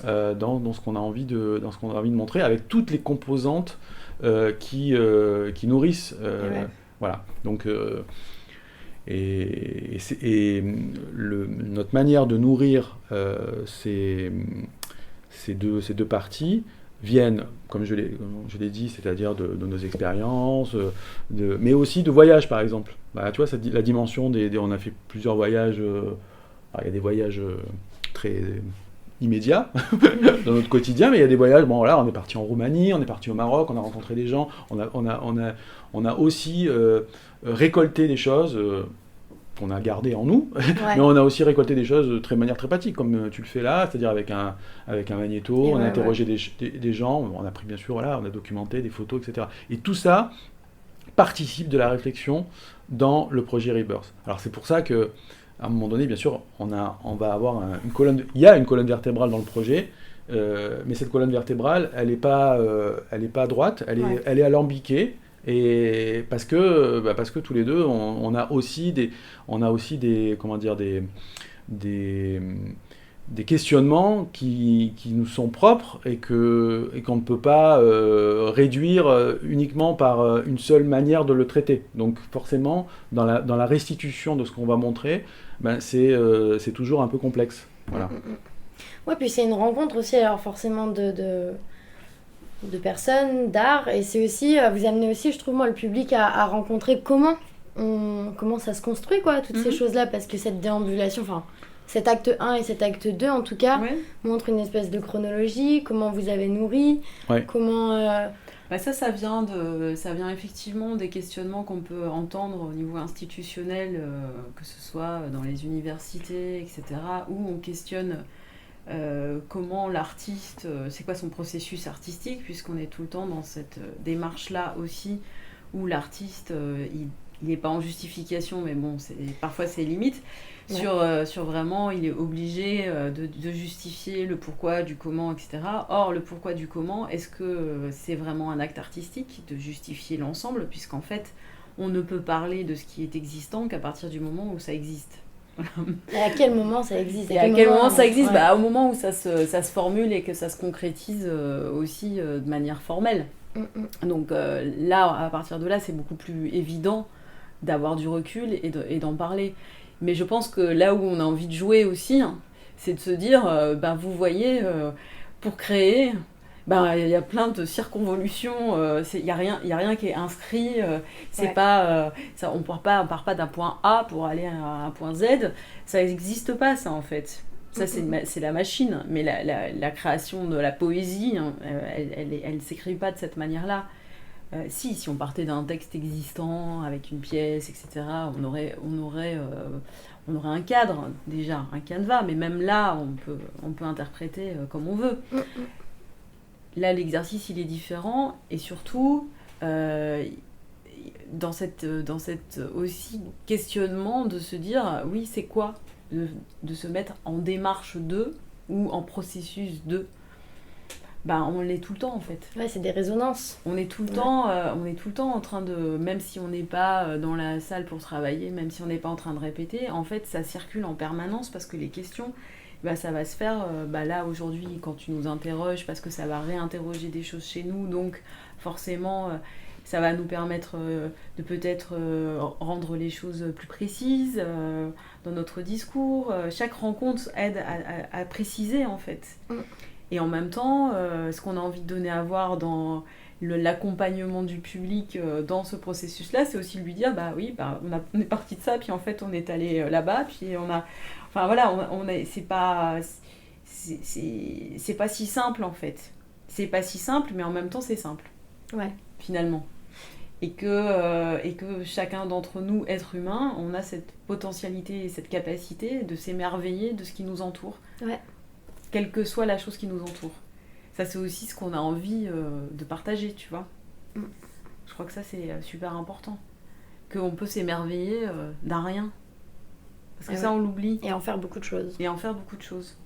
dans ce qu'on a envie de montrer, avec toutes les composantes qui nourrissent. Voilà. Donc notre manière de nourrir ces deux parties viennent, comme je l'ai dit, c'est-à-dire de nos expériences, mais aussi de voyages, par exemple. Tu vois, la dimension on a fait plusieurs voyages. Il y a des voyages très immédiats dans notre quotidien, mais il y a des voyages. Bon, voilà, on est parti en Roumanie, on est parti au Maroc, on a rencontré des gens, on a aussi récolté des choses qu'on a gardées en nous, mais on a aussi récolté des choses de manière très pratique, comme tu le fais là, c'est-à-dire avec un magnéto, on a interrogé des gens, on a pris bien sûr, on a documenté des photos, etc. Et tout ça participe de la réflexion dans le projet Rebirth. Alors c'est pour ça que à un moment donné, bien sûr, on va avoir une colonne. Il y a une colonne vertébrale dans le projet, mais cette colonne vertébrale, elle n'est pas droite, elle est alambiquée, et parce que tous les deux, on a aussi des questionnements qui nous sont propres et qu'on ne peut pas réduire uniquement par une seule manière de le traiter. Donc forcément, dans la restitution de ce qu'on va montrer, c'est toujours un peu complexe. Voilà. Ouais, puis c'est une rencontre aussi, alors forcément de personnes, d'art, et c'est aussi, vous amenez aussi, je trouve, moi, le public à rencontrer comment ça se construit, quoi, toutes ces choses-là, parce que cette déambulation, enfin, cet acte 1 et cet acte 2, en tout cas, montrent une espèce de chronologie, comment vous avez nourri, comment... Ça vient effectivement des questionnements qu'on peut entendre au niveau institutionnel, que ce soit dans les universités, etc., où on questionne comment l'artiste, c'est quoi son processus artistique, puisqu'on est tout le temps dans cette démarche-là aussi, où l'artiste, il n'est pas en justification, mais bon, parfois c'est limite, sur vraiment, il est obligé de justifier le pourquoi, du comment, etc. Or, le pourquoi du comment, est-ce que c'est vraiment un acte artistique de justifier l'ensemble, puisqu'en fait, on ne peut parler de ce qui est existant qu'à partir du moment où ça existe. Et à quel moment ça existe? Et à quel moment ça existe? Au moment où ça se formule et que ça se concrétise aussi de manière formelle. Donc là, à partir de là, c'est beaucoup plus évident d'avoir du recul et d'en parler. Mais je pense que là où on a envie de jouer aussi, c'est de se dire, vous voyez, pour créer, il y a plein de circonvolutions, il y a rien qui est inscrit, c'est pas, on part pas d'un point A pour aller à un point Z, ça n'existe pas ça en fait. Ça c'est la machine, mais la création de la poésie, elle s'écrit pas de cette manière-là. Si on partait d'un texte existant avec une pièce, etc., on aurait un cadre déjà, un canevas, mais même là on peut interpréter comme on veut. Là l'exercice il est différent, et surtout dans cette aussi questionnement de se dire oui, c'est quoi de se mettre en démarche de ou en processus de. On l'est tout le temps en fait. Ouais, c'est des résonances. On est tout le temps en train de, même si on n'est pas dans la salle pour travailler, même si on n'est pas en train de répéter, en fait ça circule en permanence parce que les questions, ça va se faire là aujourd'hui quand tu nous interroges, parce que ça va réinterroger des choses chez nous, donc forcément ça va nous permettre de peut-être rendre les choses plus précises dans notre discours. Chaque rencontre aide à préciser en fait. Et en même temps, ce qu'on a envie de donner à voir dans l'accompagnement du public dans ce processus-là, c'est aussi de lui dire, on est parti de ça, puis en fait on est allé là-bas, puis on a... Enfin voilà, c'est pas si simple en fait. C'est pas si simple, mais en même temps c'est simple. Ouais. Finalement. Et que chacun d'entre nous, êtres humains, on a cette potentialité et cette capacité de s'émerveiller de ce qui nous entoure. Ouais. Quelle que soit la chose qui nous entoure. Ça, c'est aussi ce qu'on a envie de partager, tu vois. Je crois que ça, c'est super important. qu'on peut s'émerveiller d'un rien. Parce que Ah ça, ouais. on l'oublie. Et en faire beaucoup de choses. Et en faire beaucoup de choses.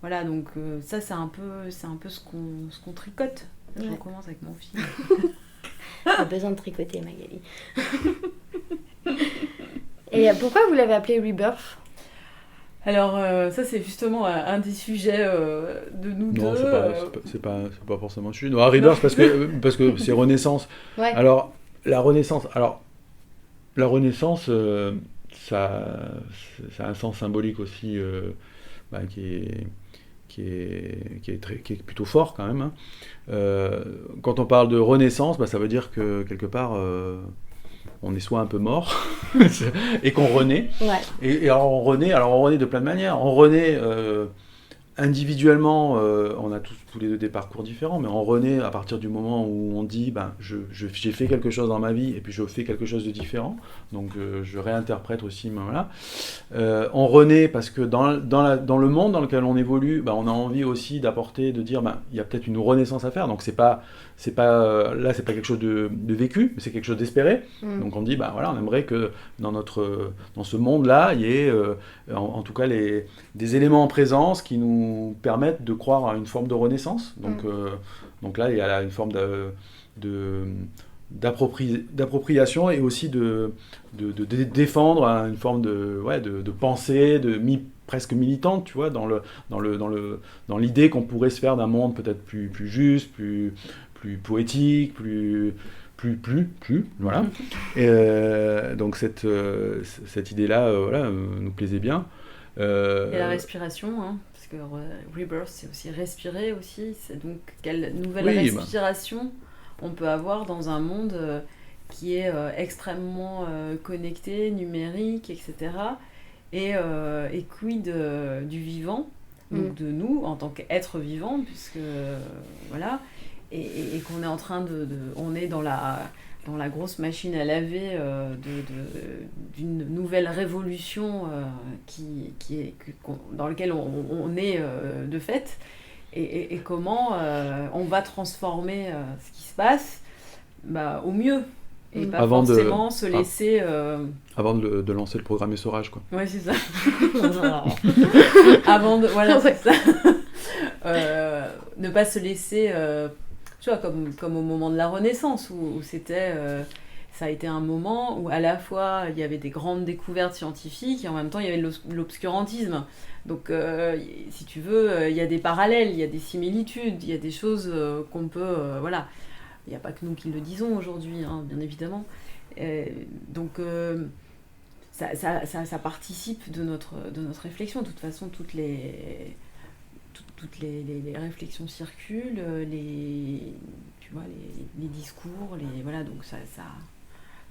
Voilà, donc ça, c'est un peu ce qu'on tricote. Je Ouais. recommence avec mon fils. T'as besoin de tricoter, Magali. Et pourquoi vous l'avez appelé Rebirth? Alors, ça, c'est justement un des sujets de nous Non, deux. c'est pas forcément sujet. Non, Rebirth, parce que c'est Renaissance. Ouais. Alors, la Renaissance, ça a un sens symbolique aussi qui est plutôt fort quand même. Hein. Quand on parle de Renaissance, ça veut dire que quelque part, on est soit un peu mort et qu'on renaît. Ouais. Et alors on renaît de plein de manières. On renaît individuellement, on a tous les deux des parcours différents, mais on renaît à partir du moment où on dit j'ai fait quelque chose dans ma vie et puis je fais quelque chose de différent, donc je réinterprète aussi, voilà. On renaît parce que dans le monde dans lequel on évolue, on a envie aussi d'apporter, de dire il y a peut-être une renaissance à faire, donc c'est pas quelque chose de vécu, mais c'est quelque chose d'espéré. Donc on dit voilà, on aimerait que dans ce monde-là, il y ait en tout cas des éléments en présence qui nous permettent de croire à une forme de renaissance. Donc là, il y a une forme d'appropriation et aussi de défendre une forme de pensée, presque militante, tu vois, dans l'idée qu'on pourrait se faire d'un monde peut-être plus juste, plus poétique, plus, voilà. Et donc cette idée-là, nous plaisait bien. Et la respiration, hein, parce que Rebirth, c'est aussi respirer aussi. C'est donc quelle nouvelle respiration on peut avoir dans un monde qui est extrêmement connecté, numérique, etc. Et quid du vivant, donc de nous en tant qu'être vivant, puisque voilà, et qu'on est en train on est dans la grosse machine à laver d'une nouvelle révolution dans laquelle on est de fait, et comment on va transformer ce qui se passe au mieux, et pas forcément se laisser... Avant de lancer le programme Essorage, quoi. Ouais, c'est ça. Avant de... Voilà, c'est ça. Ne pas se laisser... tu vois, comme au moment de la Renaissance, où c'était... ça a été un moment où à la fois il y avait des grandes découvertes scientifiques et en même temps il y avait l'obscurantisme. Donc si tu veux, il y a des parallèles, il y a des similitudes, il y a des choses qu'on peut... voilà. Il n'y a pas que nous qui le disons aujourd'hui, hein, bien évidemment. Donc ça participe de notre réflexion. De toute façon, toutes les réflexions circulent, tu vois, les discours, voilà, donc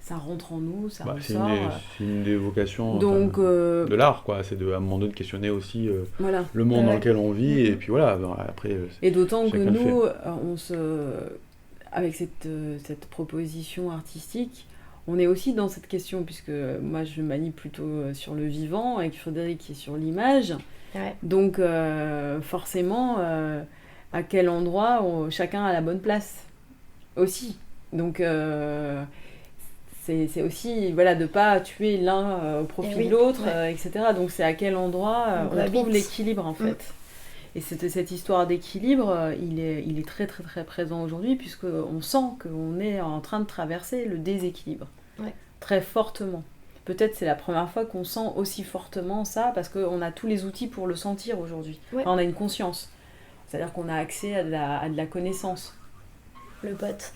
ça rentre en nous, ça ressort. C'est une des vocations de l'art, quoi. C'est à un moment donné de questionner aussi voilà. le monde dans lequel on vit, et puis voilà, après... Et d'autant que nous, avec cette proposition artistique, on est aussi dans cette question, puisque moi je manie plutôt sur le vivant, avec Frédéric qui est sur l'image. Ouais. Donc forcément, à quel endroit chacun a la bonne place aussi. Donc c'est aussi de ne pas tuer l'un au profit de l'autre, etc. Donc c'est à quel endroit on trouve l'équilibre en fait. Et cette histoire d'équilibre, il est très très très présent aujourd'hui, puisqu'on sent qu'on est en train de traverser le déséquilibre, très fortement. Peut-être c'est la première fois qu'on sent aussi fortement ça, parce qu'on a tous les outils pour le sentir aujourd'hui. Ouais. Enfin, on a une conscience. C'est-à-dire qu'on a accès à de la connaissance. Le pote.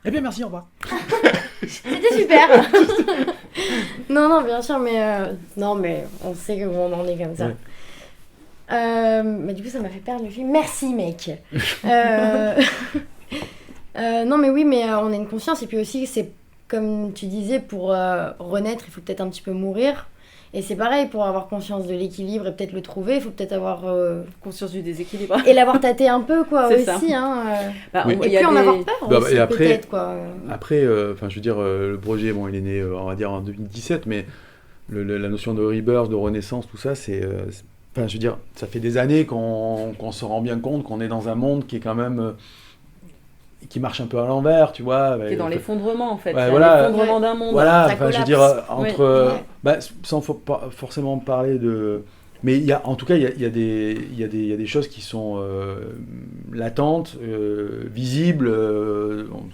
Eh bien, merci, au revoir. C'était super. Non, bien sûr, mais on sait où on en est comme ça. Ouais. Mais du coup, ça m'a fait perdre le fil. Merci, mec. Non, mais oui, mais on a une conscience, et puis aussi, c'est comme tu disais, pour renaître, il faut peut-être un petit peu mourir. Et c'est pareil, pour avoir conscience de l'équilibre et peut-être le trouver, il faut peut-être avoir... conscience du déséquilibre. Et l'avoir tâté un peu, quoi, c'est aussi. Ça. Hein, oui. Et puis en avoir peur aussi, et après, peut-être, quoi. Après, je veux dire, le projet, il est né, on va dire, en 2017, mais la notion de rebirth, de renaissance, tout ça, je veux dire, ça fait des années qu'on se rend bien compte qu'on est dans un monde qui est quand même... qui marche un peu à l'envers, tu vois. Qui est dans l'effondrement, en fait. Ouais, voilà, l'effondrement d'un monde. Voilà, Ça enfin, je veux collapse. dire, entre... Ouais. Sans forcément parler de... Mais en tout cas, il y a des choses qui sont latentes, visibles.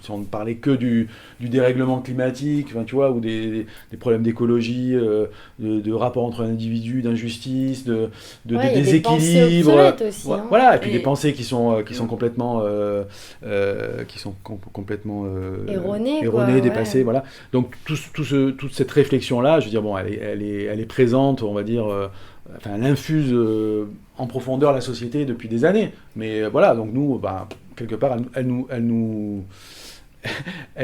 Si on ne parlait que du dérèglement climatique, enfin, tu vois, ou des problèmes d'écologie, de rapport entre l'individu, d'injustice, de déséquilibre. Aussi, hein. Voilà, et puis des pensées qui sont complètement, erronées, dépassées. Ouais. Voilà. Donc toute cette réflexion-là, je veux dire, bon, elle est présente, on va dire. Enfin, elle infuse en profondeur la société depuis des années. Mais voilà, donc nous, quelque part, elle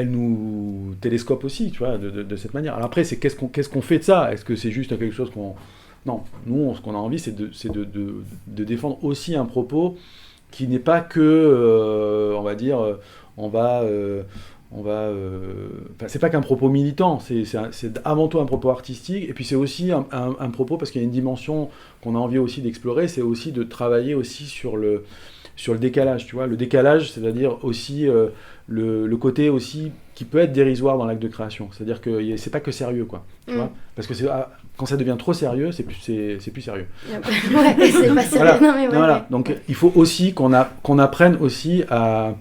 nous télescope aussi, tu vois, de cette manière. Alors après, c'est qu'est-ce qu'on fait de ça ? Est-ce que c'est juste quelque chose qu'on... Non, nous, ce qu'on a envie, c'est de défendre aussi un propos qui n'est pas que, on va dire, c'est pas qu'un propos militant, c'est avant tout un propos artistique, et puis c'est aussi un propos, parce qu'il y a une dimension qu'on a envie aussi d'explorer, c'est aussi de travailler aussi sur le décalage, tu vois, le décalage, c'est-à-dire aussi le côté aussi qui peut être dérisoire dans l'acte de création, c'est-à-dire que c'est pas que sérieux, quoi, tu vois, parce que quand ça devient trop sérieux, c'est plus sérieux. Ouais, c'est pas sérieux. Voilà. Non, mais Voilà. Donc il faut aussi qu'on apprenne aussi à...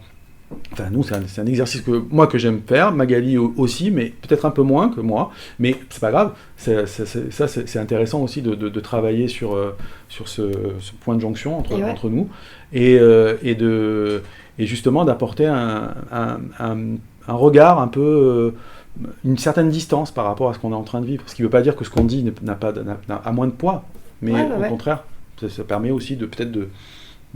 Enfin, nous, c'est un exercice que j'aime faire, Magali aussi, mais peut-être un peu moins que moi, mais c'est pas grave, c'est intéressant aussi de travailler sur ce point de jonction entre nous, et justement d'apporter un regard un peu, une certaine distance par rapport à ce qu'on est en train de vivre, ce qui ne veut pas dire que ce qu'on dit n'a moins de poids, mais au contraire, ça permet aussi peut-être de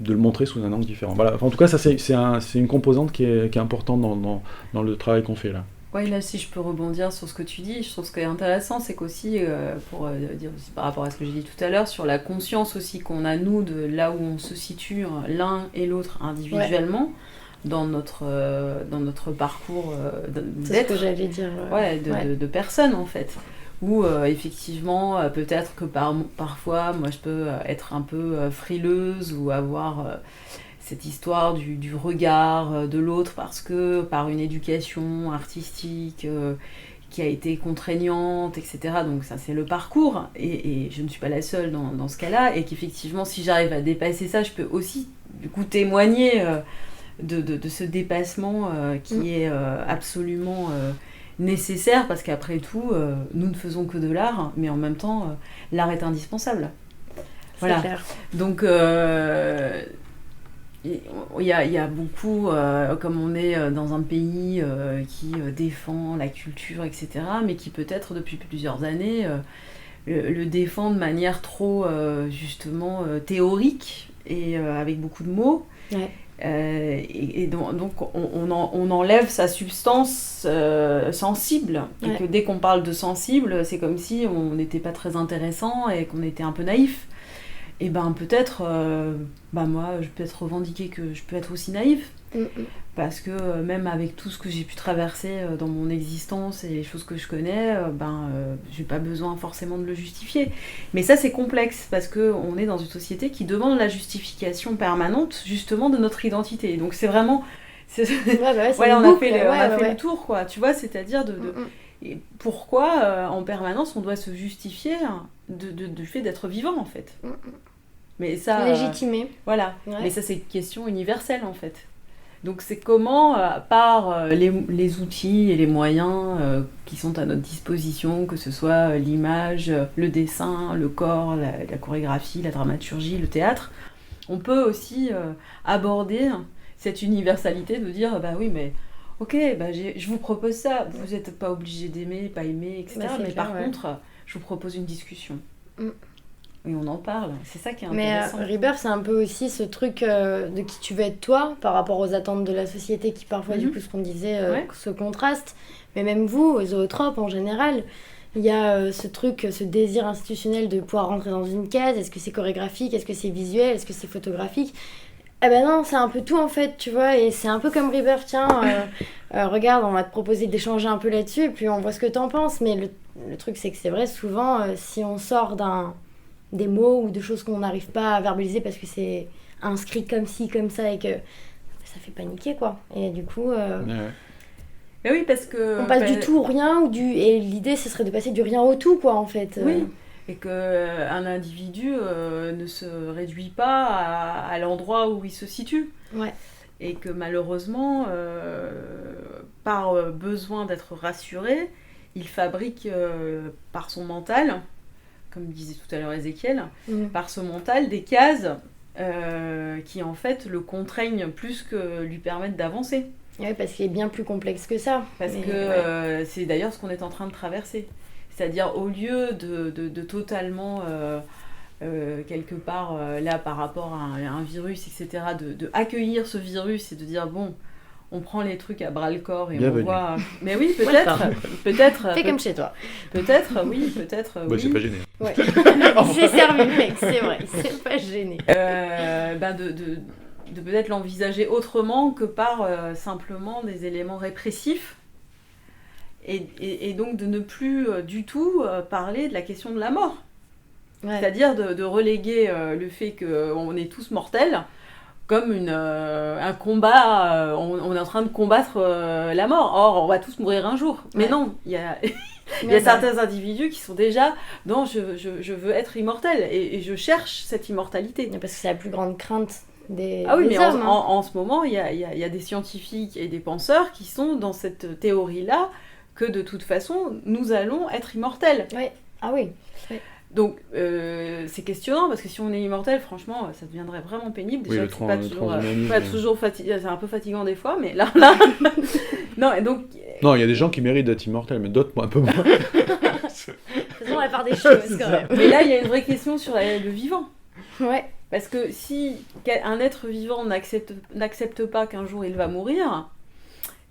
le montrer sous un angle différent. Voilà. Enfin, en tout cas, ça c'est une composante qui est importante dans le travail qu'on fait là. Oui, là, si je peux rebondir sur ce que tu dis, je trouve ce qui est intéressant, c'est qu'aussi, pour dire aussi par rapport à ce que j'ai dit tout à l'heure, sur la conscience aussi qu'on a, nous, de là où on se situe l'un et l'autre individuellement, dans notre parcours d'être. C'est ce que j'allais dire. De personnes, en fait. Où effectivement, peut-être que parfois, moi je peux être un peu frileuse ou avoir cette histoire du regard de l'autre parce que par une éducation artistique qui a été contraignante, etc. Donc ça c'est le parcours et je ne suis pas la seule dans ce cas-là et qu'effectivement si j'arrive à dépasser ça, je peux aussi du coup témoigner de ce dépassement qui est absolument... nécessaire parce qu'après tout nous ne faisons que de l'art mais en même temps l'art est indispensable. Voilà. C'est clair. Donc il y a beaucoup comme on est dans un pays qui défend la culture etc mais qui peut-être depuis plusieurs années le défend de manière trop justement théorique et avec beaucoup de mots. Ouais. Et donc on enlève sa substance sensible et que dès qu'on parle de sensible c'est comme si on n'était pas très intéressant et qu'on était un peu naïf et ben peut-être moi je peux être revendiquer que je peux être aussi naïf parce que même avec tout ce que j'ai pu traverser dans mon existence et les choses que je connais j'ai pas besoin forcément de le justifier mais ça c'est complexe parce qu'on est dans une société qui demande la justification permanente justement de notre identité donc c'est vraiment on a fait le tour quoi tu vois c'est-à-dire et pourquoi en permanence on doit se justifier du fait d'être vivant en fait mais ça légitimer mais ça c'est une question universelle en fait. Donc c'est comment, par les outils et les moyens qui sont à notre disposition, que ce soit l'image, le dessin, le corps, la chorégraphie, la dramaturgie, le théâtre, on peut aussi aborder cette universalité de dire oui mais ok je vous propose ça, vous n'êtes pas obligé d'aimer, pas aimer, etc. Mais par contre je vous propose une discussion. Et on en parle, c'est ça qui est intéressant. Mais Rebirth, c'est un peu aussi ce truc de qui tu veux être toi par rapport aux attentes de la société qui parfois, du coup, ce qu'on disait, se contraste. Mais même vous, aux zootropes en général, il y a ce truc, ce désir institutionnel de pouvoir rentrer dans une case. Est-ce que c'est chorégraphique ? Est-ce que c'est visuel ? Est-ce que c'est photographique ? Eh ben non, c'est un peu tout en fait, tu vois, et c'est un peu comme Rebirth, tiens, regarde, on va te proposer d'échanger un peu là-dessus, et puis on voit ce que t'en penses. Mais le truc, c'est que c'est vrai, souvent, si on sort des mots ou de choses qu'on n'arrive pas à verbaliser parce que c'est inscrit comme ci, comme ça et que ça fait paniquer, quoi. Et du coup, Mais oui, parce que... on passe du tout au rien, et l'idée, ce serait de passer du rien au tout, quoi, en fait. Oui, et qu'un individu ne se réduit pas à l'endroit où il se situe. Ouais. Et que malheureusement, par besoin d'être rassuré, il fabrique par son mental, comme disait tout à l'heure Ézéchiel, par son mental des cases qui en fait le contraignent plus que lui permettent d'avancer. Oui, parce qu'il est bien plus complexe que ça. Parce que c'est d'ailleurs ce qu'on est en train de traverser. C'est-à-dire au lieu de totalement, quelque part, là par rapport à un virus, etc., de accueillir ce virus et de dire, bon, on prend les trucs à bras-le-corps et Bienvenue. on voit... Mais oui, peut-être... Fais comme chez toi. Peut-être, oui. C'est pas gêné. Ouais. C'est servi, mec, c'est vrai, c'est pas gêné. De peut-être l'envisager autrement que par simplement des éléments répressifs et donc de ne plus du tout parler de la question de la mort. Ouais. C'est-à-dire de reléguer le fait qu'on est tous mortels comme un combat, on est en train de combattre la mort. Or, on va tous mourir un jour. Ouais. Mais non, il y a certains individus qui sont déjà non, je veux être immortel et je cherche cette immortalité. Parce que c'est la plus grande crainte des mais hommes. En ce moment, il y a des scientifiques et des penseurs qui sont dans cette théorie-là que de toute façon, nous allons être immortels. Oui. Ah oui. Donc, c'est questionnant parce que si on est immortel, franchement, ça deviendrait vraiment pénible. Déjà, c'est pas toujours fatigant, c'est un peu fatigant des fois, mais là... non, et donc... Non, il y a des gens qui méritent d'être immortels, mais d'autres, un peu moins. Faisons la part des choses, quand même. Mais là, il y a une vraie question sur le vivant. Ouais. Parce que si un être vivant n'accepte pas qu'un jour il va mourir,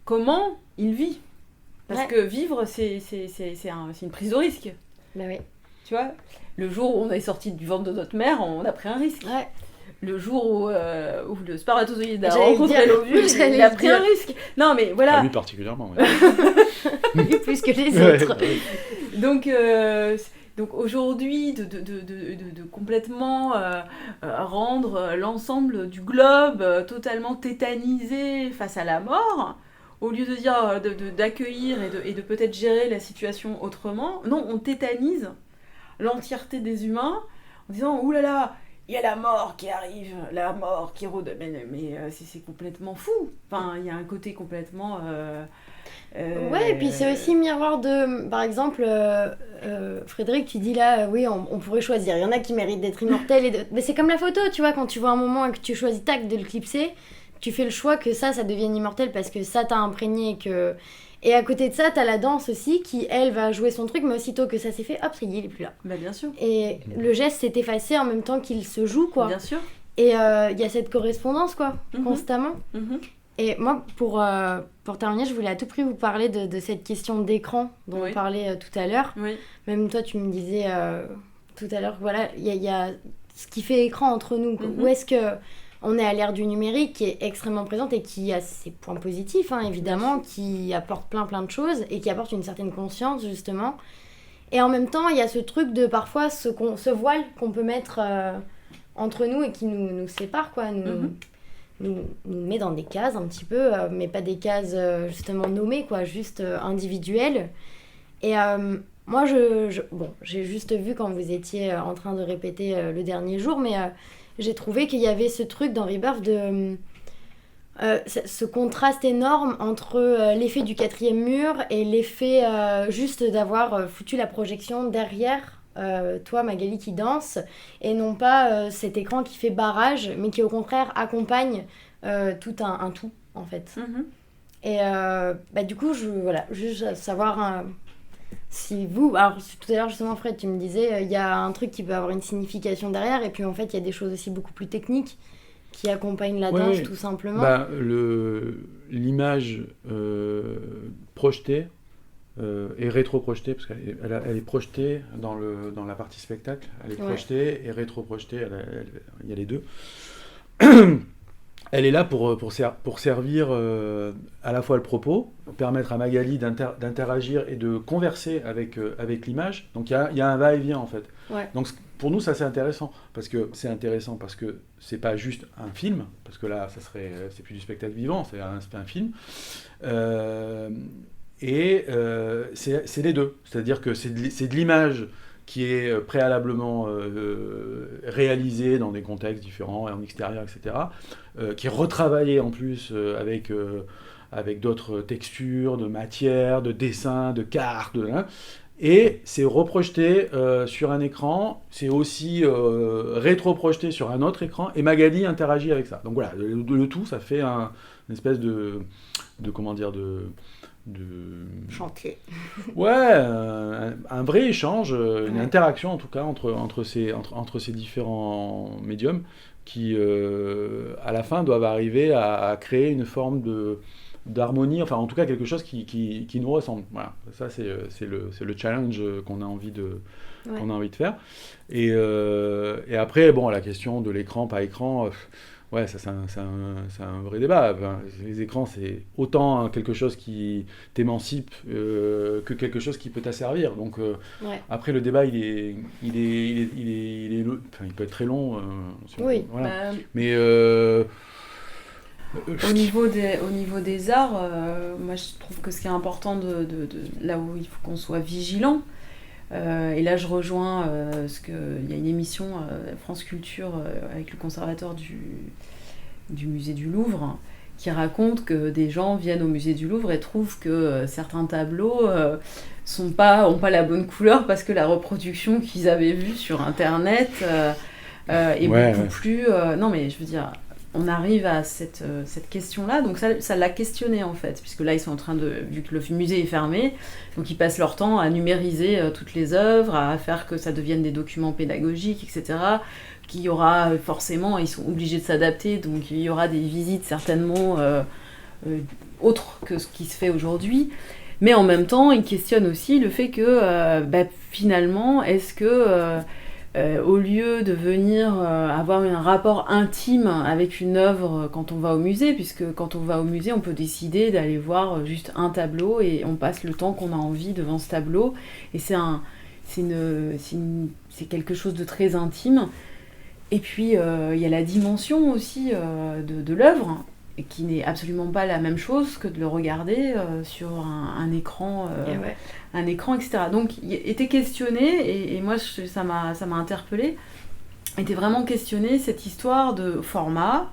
comment il vit ? Parce que vivre, c'est une prise de risque. Bah oui. Tu vois, le jour où on est sorti du ventre de notre mère, on a pris un risque. Ouais. Le jour où le spermatozoïde a rencontré l'ovule, il a pris un risque. Non, mais voilà. Lui particulièrement, ouais. Lui plus que les autres. Ouais. Donc aujourd'hui, de complètement rendre l'ensemble du globe totalement tétanisé face à la mort, au lieu de dire d'accueillir et de peut-être gérer la situation autrement, non, on tétanise l'entièreté des humains en disant « Ouh là là, il y a la mort qui arrive, la mort qui rôde. » Mais c'est complètement fou. Enfin, il y a un côté complètement... Ouais, et puis c'est aussi miroir de... Par exemple, Frédéric, tu dis là, oui, on pourrait choisir. Il y en a qui méritent d'être immortels. Mais c'est comme la photo, tu vois, quand tu vois un moment et que tu choisis, tac, de le clipser, tu fais le choix que ça devienne immortel parce que ça t'a imprégné que... Et à côté de ça, t'as la danse aussi qui, elle, va jouer son truc, mais aussitôt que ça s'est fait, hop, ça y est, il est plus là. Bah bien sûr. Et le geste s'est effacé en même temps qu'il se joue, quoi. Bien sûr. Et il y a cette correspondance, quoi, constamment. Et moi, pour terminer, je voulais à tout prix vous parler de cette question d'écran dont on parlait tout à l'heure. Oui. Même toi, tu me disais tout à l'heure, voilà, il y a ce qui fait écran entre nous. Où est-ce que... On est à l'ère du numérique qui est extrêmement présente et qui a ses points positifs, hein, évidemment, qui apporte plein de choses et qui apporte une certaine conscience, justement. Et en même temps, il y a ce truc de parfois ce voile qu'on peut mettre entre nous et qui nous sépare, quoi, nous met dans des cases un petit peu, mais pas des cases justement nommées, quoi, juste individuelles. Et moi, j'ai juste vu quand vous étiez en train de répéter le dernier jour, mais... j'ai trouvé qu'il y avait ce truc dans Rebirth de ce contraste énorme entre l'effet du 4e mur et l'effet juste d'avoir foutu la projection derrière toi, Magali, qui danse, et non pas cet écran qui fait barrage, mais qui au contraire accompagne tout un tout, en fait. Et du coup, juste savoir... si vous, alors tout à l'heure justement Fred, tu me disais il y a un truc qui peut avoir une signification derrière et puis en fait il y a des choses aussi beaucoup plus techniques qui accompagnent la danse tout simplement. L'image projetée est rétro-projetée parce qu'elle est projetée dans la partie spectacle, elle est projetée et rétro-projetée, il y a les deux. Elle est là pour servir à la fois le propos, permettre à Magali d'interagir et de converser avec l'image. Donc il y a un va-et-vient en fait. Ouais. Donc pour nous ça c'est intéressant parce que c'est pas juste un film, parce que là c'est plus du spectacle vivant, c'est un film. C'est les deux, c'est-à-dire que c'est de l'image qui est préalablement réalisé dans des contextes différents, en extérieur, etc., qui est retravaillé en plus avec d'autres textures, de matières, de dessins, de cartes, et c'est reprojeté sur un écran, c'est aussi rétro-projeté sur un autre écran, et Magali interagit avec ça. Donc voilà, le tout, ça fait une espèce de chantier. Ouais, un vrai échange, une interaction en tout cas entre ces différents médiums qui, à la fin, doivent arriver à créer une forme d'harmonie, enfin en tout cas quelque chose qui nous ressemble. Voilà, ça c'est le challenge qu'on a envie de faire. Et après, bon, la question de l'écran, pas écran... Ouais, ça c'est un vrai débat. Enfin, les écrans, c'est autant quelque chose qui t'émancipe que quelque chose qui peut t'asservir. Donc après le débat, il peut être très long. Oui. Voilà. Mais au niveau des arts, moi je trouve que ce qui est important là où il faut qu'on soit vigilant. Et là, je rejoins il y a une émission France Culture avec le conservateur du musée du Louvre qui raconte que des gens viennent au musée du Louvre et trouvent que certains tableaux ont pas la bonne couleur parce que la reproduction qu'ils avaient vue sur Internet est beaucoup plus... non, mais je veux dire... On arrive à cette question-là, donc ça l'a questionné en fait, puisque là ils sont en train vu que le musée est fermé, donc ils passent leur temps à numériser toutes les œuvres, à faire que ça devienne des documents pédagogiques, etc. Qu'il y aura forcément, ils sont obligés de s'adapter, donc il y aura des visites certainement autres que ce qui se fait aujourd'hui. Mais en même temps, ils questionnent aussi le fait que finalement, est-ce que... au lieu de venir avoir un rapport intime avec une œuvre quand on va au musée, puisque quand on va au musée, on peut décider d'aller voir juste un tableau et on passe le temps qu'on a envie devant ce tableau. Et c'est quelque chose de très intime. Et puis, il y a la dimension aussi de l'œuvre, qui n'est absolument pas la même chose que de le regarder sur un écran, un écran, etc. Donc, il était questionné, et moi, ça m'a interpellée, était vraiment questionné cette histoire de format,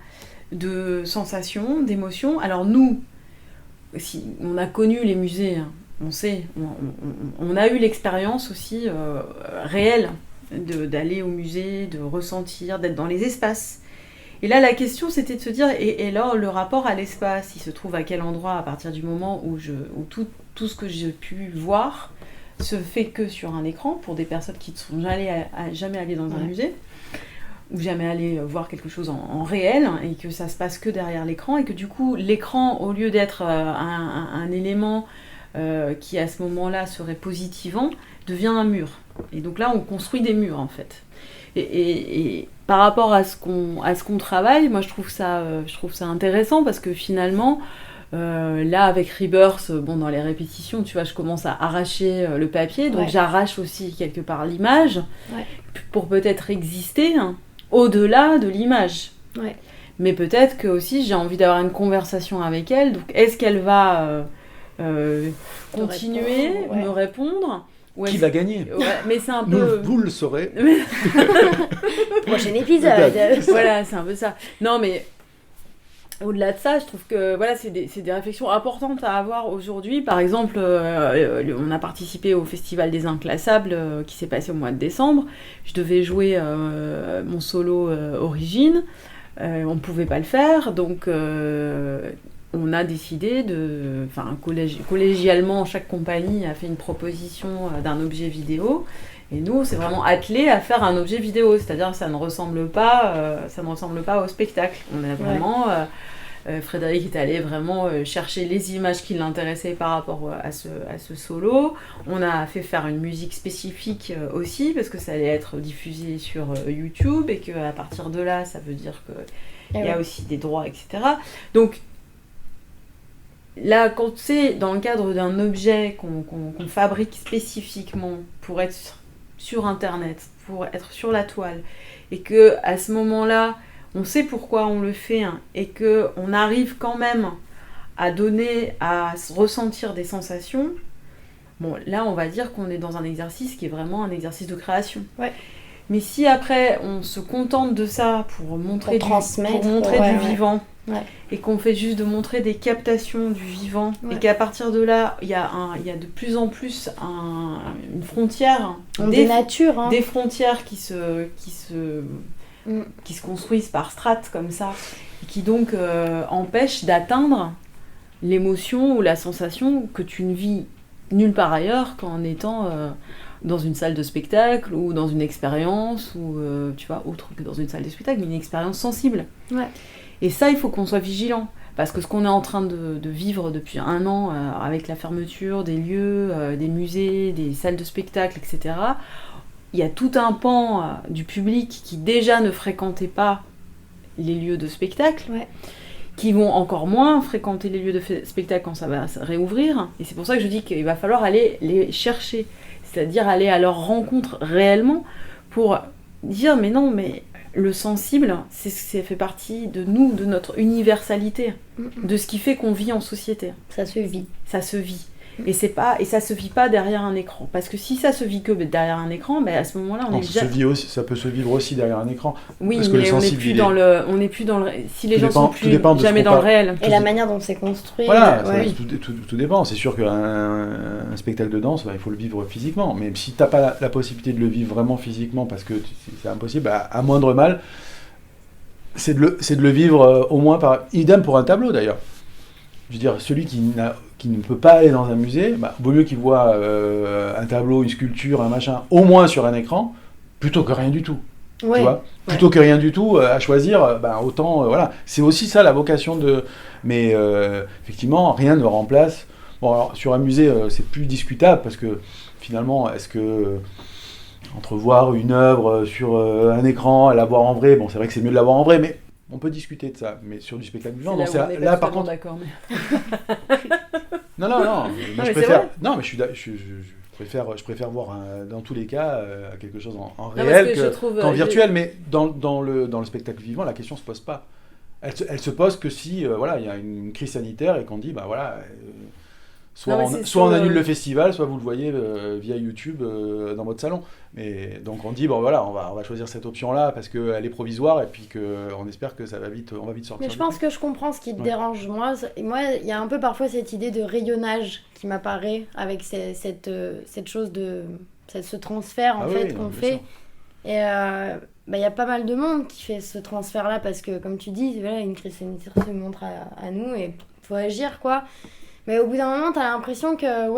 de sensation, d'émotion. Alors nous, si on a connu les musées, hein, on sait, on a eu l'expérience aussi réelle d'aller au musée, de ressentir, d'être dans les espaces. Et là, la question, c'était de se dire, et alors, le rapport à l'espace, il se trouve à quel endroit à partir du moment où tout ce que j'ai pu voir se fait que sur un écran, pour des personnes qui ne sont jamais allées dans un musée, ou jamais allées voir quelque chose en réel, et que ça se passe que derrière l'écran, et que du coup, l'écran, au lieu d'être un élément qui, à ce moment-là, serait positivant, devient un mur. Et donc là, on construit des murs, en fait. Et par rapport à ce qu'on travaille, moi je trouve ça intéressant parce que finalement, là avec Rebirth, dans les répétitions, tu vois, je commence à arracher le papier, donc j'arrache aussi quelque part l'image pour peut-être exister au-delà de l'image. Ouais. Mais peut-être que aussi j'ai envie d'avoir une conversation avec elle, donc est-ce qu'elle va continuer, me répondre? Qui va gagner? Mais c'est un peu... Vous le saurez. Prochain épisode. Voilà, c'est un peu ça. Non, mais au-delà de ça, je trouve que voilà, c'est des réflexions importantes à avoir aujourd'hui. Par exemple, on a participé au Festival des Inclassables qui s'est passé au mois de décembre. Je devais jouer mon solo Origine. On ne pouvait pas le faire, donc... on a décidé collégialement, chaque compagnie a fait une proposition d'un objet vidéo. Et nous, c'est vraiment attelé à faire un objet vidéo. C'est-à-dire que ça ne ressemble pas au spectacle. On a vraiment... Frédéric est allé vraiment chercher les images qui l'intéressaient par rapport à ce solo. On a fait faire une musique spécifique aussi, parce que ça allait être diffusé sur YouTube, et qu'à partir de là, ça veut dire que il y a aussi des droits, etc. Donc, là, quand c'est dans le cadre d'un objet qu'on fabrique spécifiquement pour être sur Internet, pour être sur la toile, et que à ce moment-là, on sait pourquoi on le fait, hein, et qu'on arrive quand même à ressentir des sensations, bon, là, on va dire qu'on est dans un exercice qui est vraiment un exercice de création. Ouais. Mais si après, on se contente de ça pour montrer du vivant, et qu'on fait juste de montrer des captations du vivant, et qu'à partir de là, il y a de plus en plus une frontière, des frontières qui se construisent par strates comme ça, et qui donc empêchent d'atteindre l'émotion ou la sensation que tu ne vis nulle part ailleurs qu'en étant dans une salle de spectacle ou dans une expérience, ou tu vois, autre que dans une salle de spectacle, mais une expérience sensible. Ouais. Et ça, il faut qu'on soit vigilant. Parce que ce qu'on est en train de vivre depuis 1 an, avec la fermeture des lieux, des musées, des salles de spectacle, etc., il y a tout un pan du public qui déjà ne fréquentait pas les lieux de spectacle, qui vont encore moins fréquenter les lieux de spectacle quand ça va réouvrir. Et c'est pour ça que je dis qu'il va falloir aller les chercher, c'est-à-dire aller à leur rencontre réellement pour dire mais non, mais le sensible, ça fait partie de nous, de notre universalité, de ce qui fait qu'on vit en société. Ça se vit. Ça se vit. Et ça se vit pas derrière un écran. Parce que si ça se vit que derrière un écran, ben à ce moment-là, ça peut se vivre aussi derrière un écran. Oui, parce que mais on n'est plus dans le... Si les gens sont plus jamais dans le réel. Et la manière dont c'est construit. Voilà, tout dépend. C'est sûr qu'un spectacle de danse, il faut le vivre physiquement. Mais si tu n'as pas la possibilité de le vivre vraiment physiquement, parce que c'est impossible, à moindre mal, c'est de le vivre au moins par... Idem pour un tableau, d'ailleurs. Je veux dire, celui qui ne peut pas aller dans un musée, vaut mieux qu'il voit un tableau, une sculpture, un machin, au moins sur un écran, plutôt que rien du tout. Tu vois, plutôt que rien du tout, à choisir, autant... voilà. C'est aussi ça la vocation de... Mais effectivement, rien ne remplace... Bon, alors, sur un musée, c'est plus discutable, parce que finalement, est-ce que... entre voir une œuvre sur un écran et la voir en vrai, bon, c'est vrai que c'est mieux de la voir en vrai, mais... On peut discuter de ça, mais sur du spectacle vivant, là par contre, d'accord. Mais... non, mais je préfère. Non, mais je préfère voir dans tous les cas quelque chose en réel qu'en virtuel. Mais dans le spectacle vivant, la question se pose pas. Elle se pose que si il y a une crise sanitaire et qu'on dit soit on annule le festival, soit vous le voyez via YouTube dans votre salon. Mais donc on dit on va choisir cette option-là parce qu'elle est provisoire et puis qu'on espère que on va vite sortir. Mais je pense que je comprends ce qui te dérange. Moi, il y a un peu parfois cette idée de rayonnage qui m'apparaît avec cette chose ce transfert qu'on fait. Et il y a pas mal de monde qui fait ce transfert-là parce que, comme tu dis, une crise sanitaire se montre à nous et faut agir, quoi. Mais au bout d'un moment, t'as l'impression que,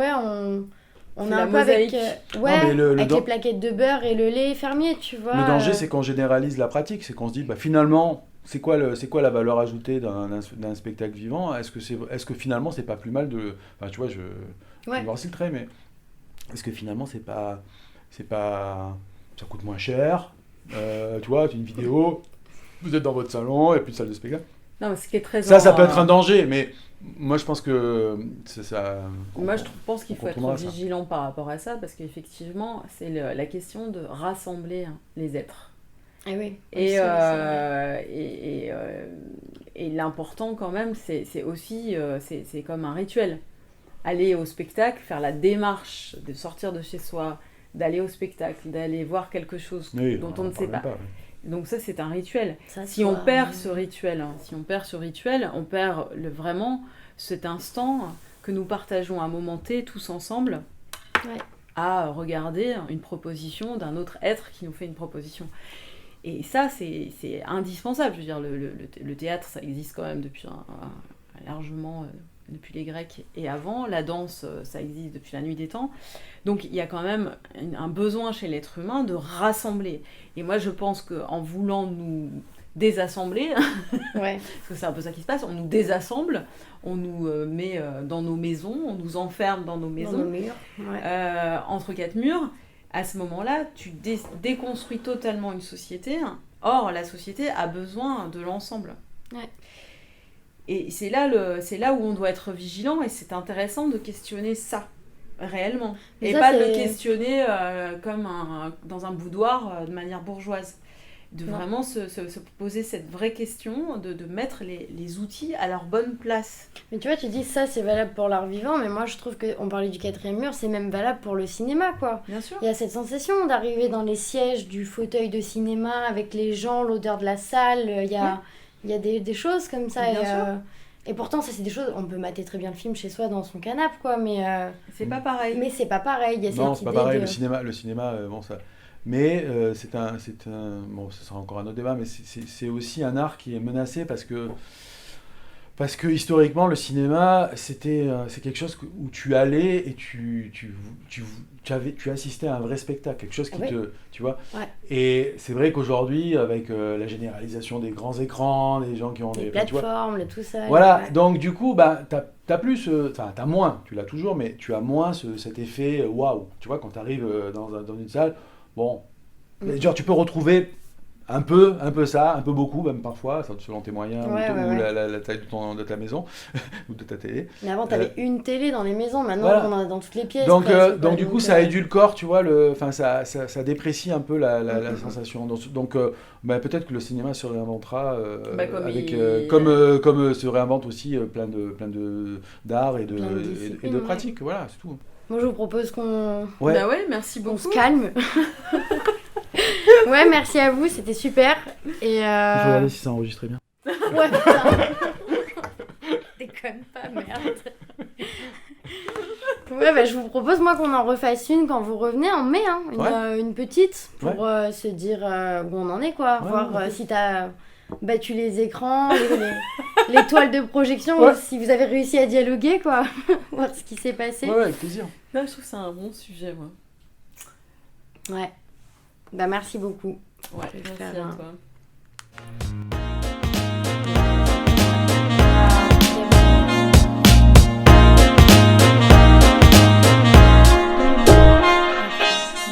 on est un peu avec les plaquettes de beurre et le lait fermier, tu vois. Le danger, c'est qu'on généralise la pratique, c'est qu'on se dit, finalement, c'est quoi la valeur ajoutée d'un spectacle vivant ? Est-ce que finalement, c'est pas plus mal de... Enfin, tu vois, je vais voir si le trait, mais est-ce que finalement, c'est pas... Ça coûte moins cher, tu vois, une vidéo, vous êtes dans votre salon, il n'y a plus de salle de spectacle. Non, mais ce qui est très ça peut être un danger, mais moi je pense que c'est ça. Moi je pense qu'il faut être vigilant par rapport à ça, parce qu'effectivement, c'est la question de rassembler les êtres. Oui. Et l'important quand même, c'est aussi, c'est comme un rituel. Aller au spectacle, faire la démarche de sortir de chez soi, d'aller au spectacle, d'aller voir quelque chose dont on ne sait pas. Donc ça, c'est un rituel. Si on perd ce rituel, on perd vraiment cet instant que nous partageons à un moment T, tous ensemble, à regarder une proposition d'un autre être qui nous fait une proposition. Et ça, c'est indispensable. Je veux dire, le théâtre, ça existe quand même depuis largement... depuis les Grecs et avant. La danse, ça existe depuis la nuit des temps. Donc il y a quand même un besoin chez l'être humain de rassembler. Et moi je pense qu'en voulant nous désassembler, parce que c'est un peu ça qui se passe, on nous désassemble, on nous met dans nos maisons, on nous enferme dans nos maisons, dans nos murs, entre 4 murs. À ce moment-là, tu déconstruis totalement une société. Or, la société a besoin de l'ensemble. Ouais. Et c'est là où on doit être vigilant, et c'est intéressant de questionner ça, réellement. Mais et ça, pas de c'est- le questionner comme dans un boudoir de manière bourgeoise. De Non. vraiment se poser cette vraie question, de mettre les outils à leur bonne place. Mais tu vois, tu dis ça c'est valable pour l'art vivant, mais moi je trouve qu'on parlait du quatrième mur, c'est même valable pour le cinéma quoi. Bien sûr. Il y a cette sensation d'arriver dans les sièges du fauteuil de cinéma avec les gens, l'odeur de la salle, il y a des choses comme ça. Bien et, sûr. Et pourtant, ça c'est des choses, on peut mater très bien le film chez soi dans son canapé quoi, C'est pas pareil. mais c'est pas pareil. Il y a Non, cette c'est pas idée pareil, de... le cinéma, bon, ça. Mais bon, ce sera encore un autre débat, mais c'est aussi un art qui est menacé parce que historiquement, le cinéma, c'est quelque chose où tu allais et tu assistais à un vrai spectacle, quelque chose qui Oui. tu vois. Ouais. Et c'est vrai qu'aujourd'hui, avec la généralisation des grands écrans, des gens qui ont Les tu vois, plateformes, tout ça. voilà, ouais. donc du coup, t'as plus, t'as moins, tu l'as toujours, mais tu as moins cet effet waouh. Tu vois, quand tu arrives dans une salle, bon, genre tu peux retrouver un peu ça, un peu beaucoup, même parfois, selon tes moyens Ouais, ou ouais. la taille de ta maison ou de ta télé. Mais avant, t'avais une télé dans les maisons, maintenant Voilà. on en a dans toutes les pièces. Donc, presque, quoi. du coup, ça édulcore, tu vois, ça déprécie un peu la sensation. Donc peut-être que le cinéma se réinventera comme se réinvente aussi plein d'art et Plein de disciplines, de ouais. pratiques. Voilà, c'est tout. Moi, je vous propose qu'on Ouais. Bah ouais, merci on beaucoup. se calme. Ouais, merci à vous, c'était super. Et Je vais regarder si ça enregistrait bien. Ouais, putain. Déconne pas, merde. Ouais, bah, je vous propose, moi, qu'on en refasse une quand vous revenez en mai, hein, une petite, pour se dire où on en est, quoi. Ouais, Voir ouais. si t'as battu les écrans, les toiles de projection, Ouais. ou si vous avez réussi à dialoguer, quoi. Voir ce qui s'est passé. Ouais, avec plaisir. Là, je trouve que c'est un bon sujet, moi. Ouais. Bah, merci beaucoup. Ouais, Je vais merci faire à un- toi.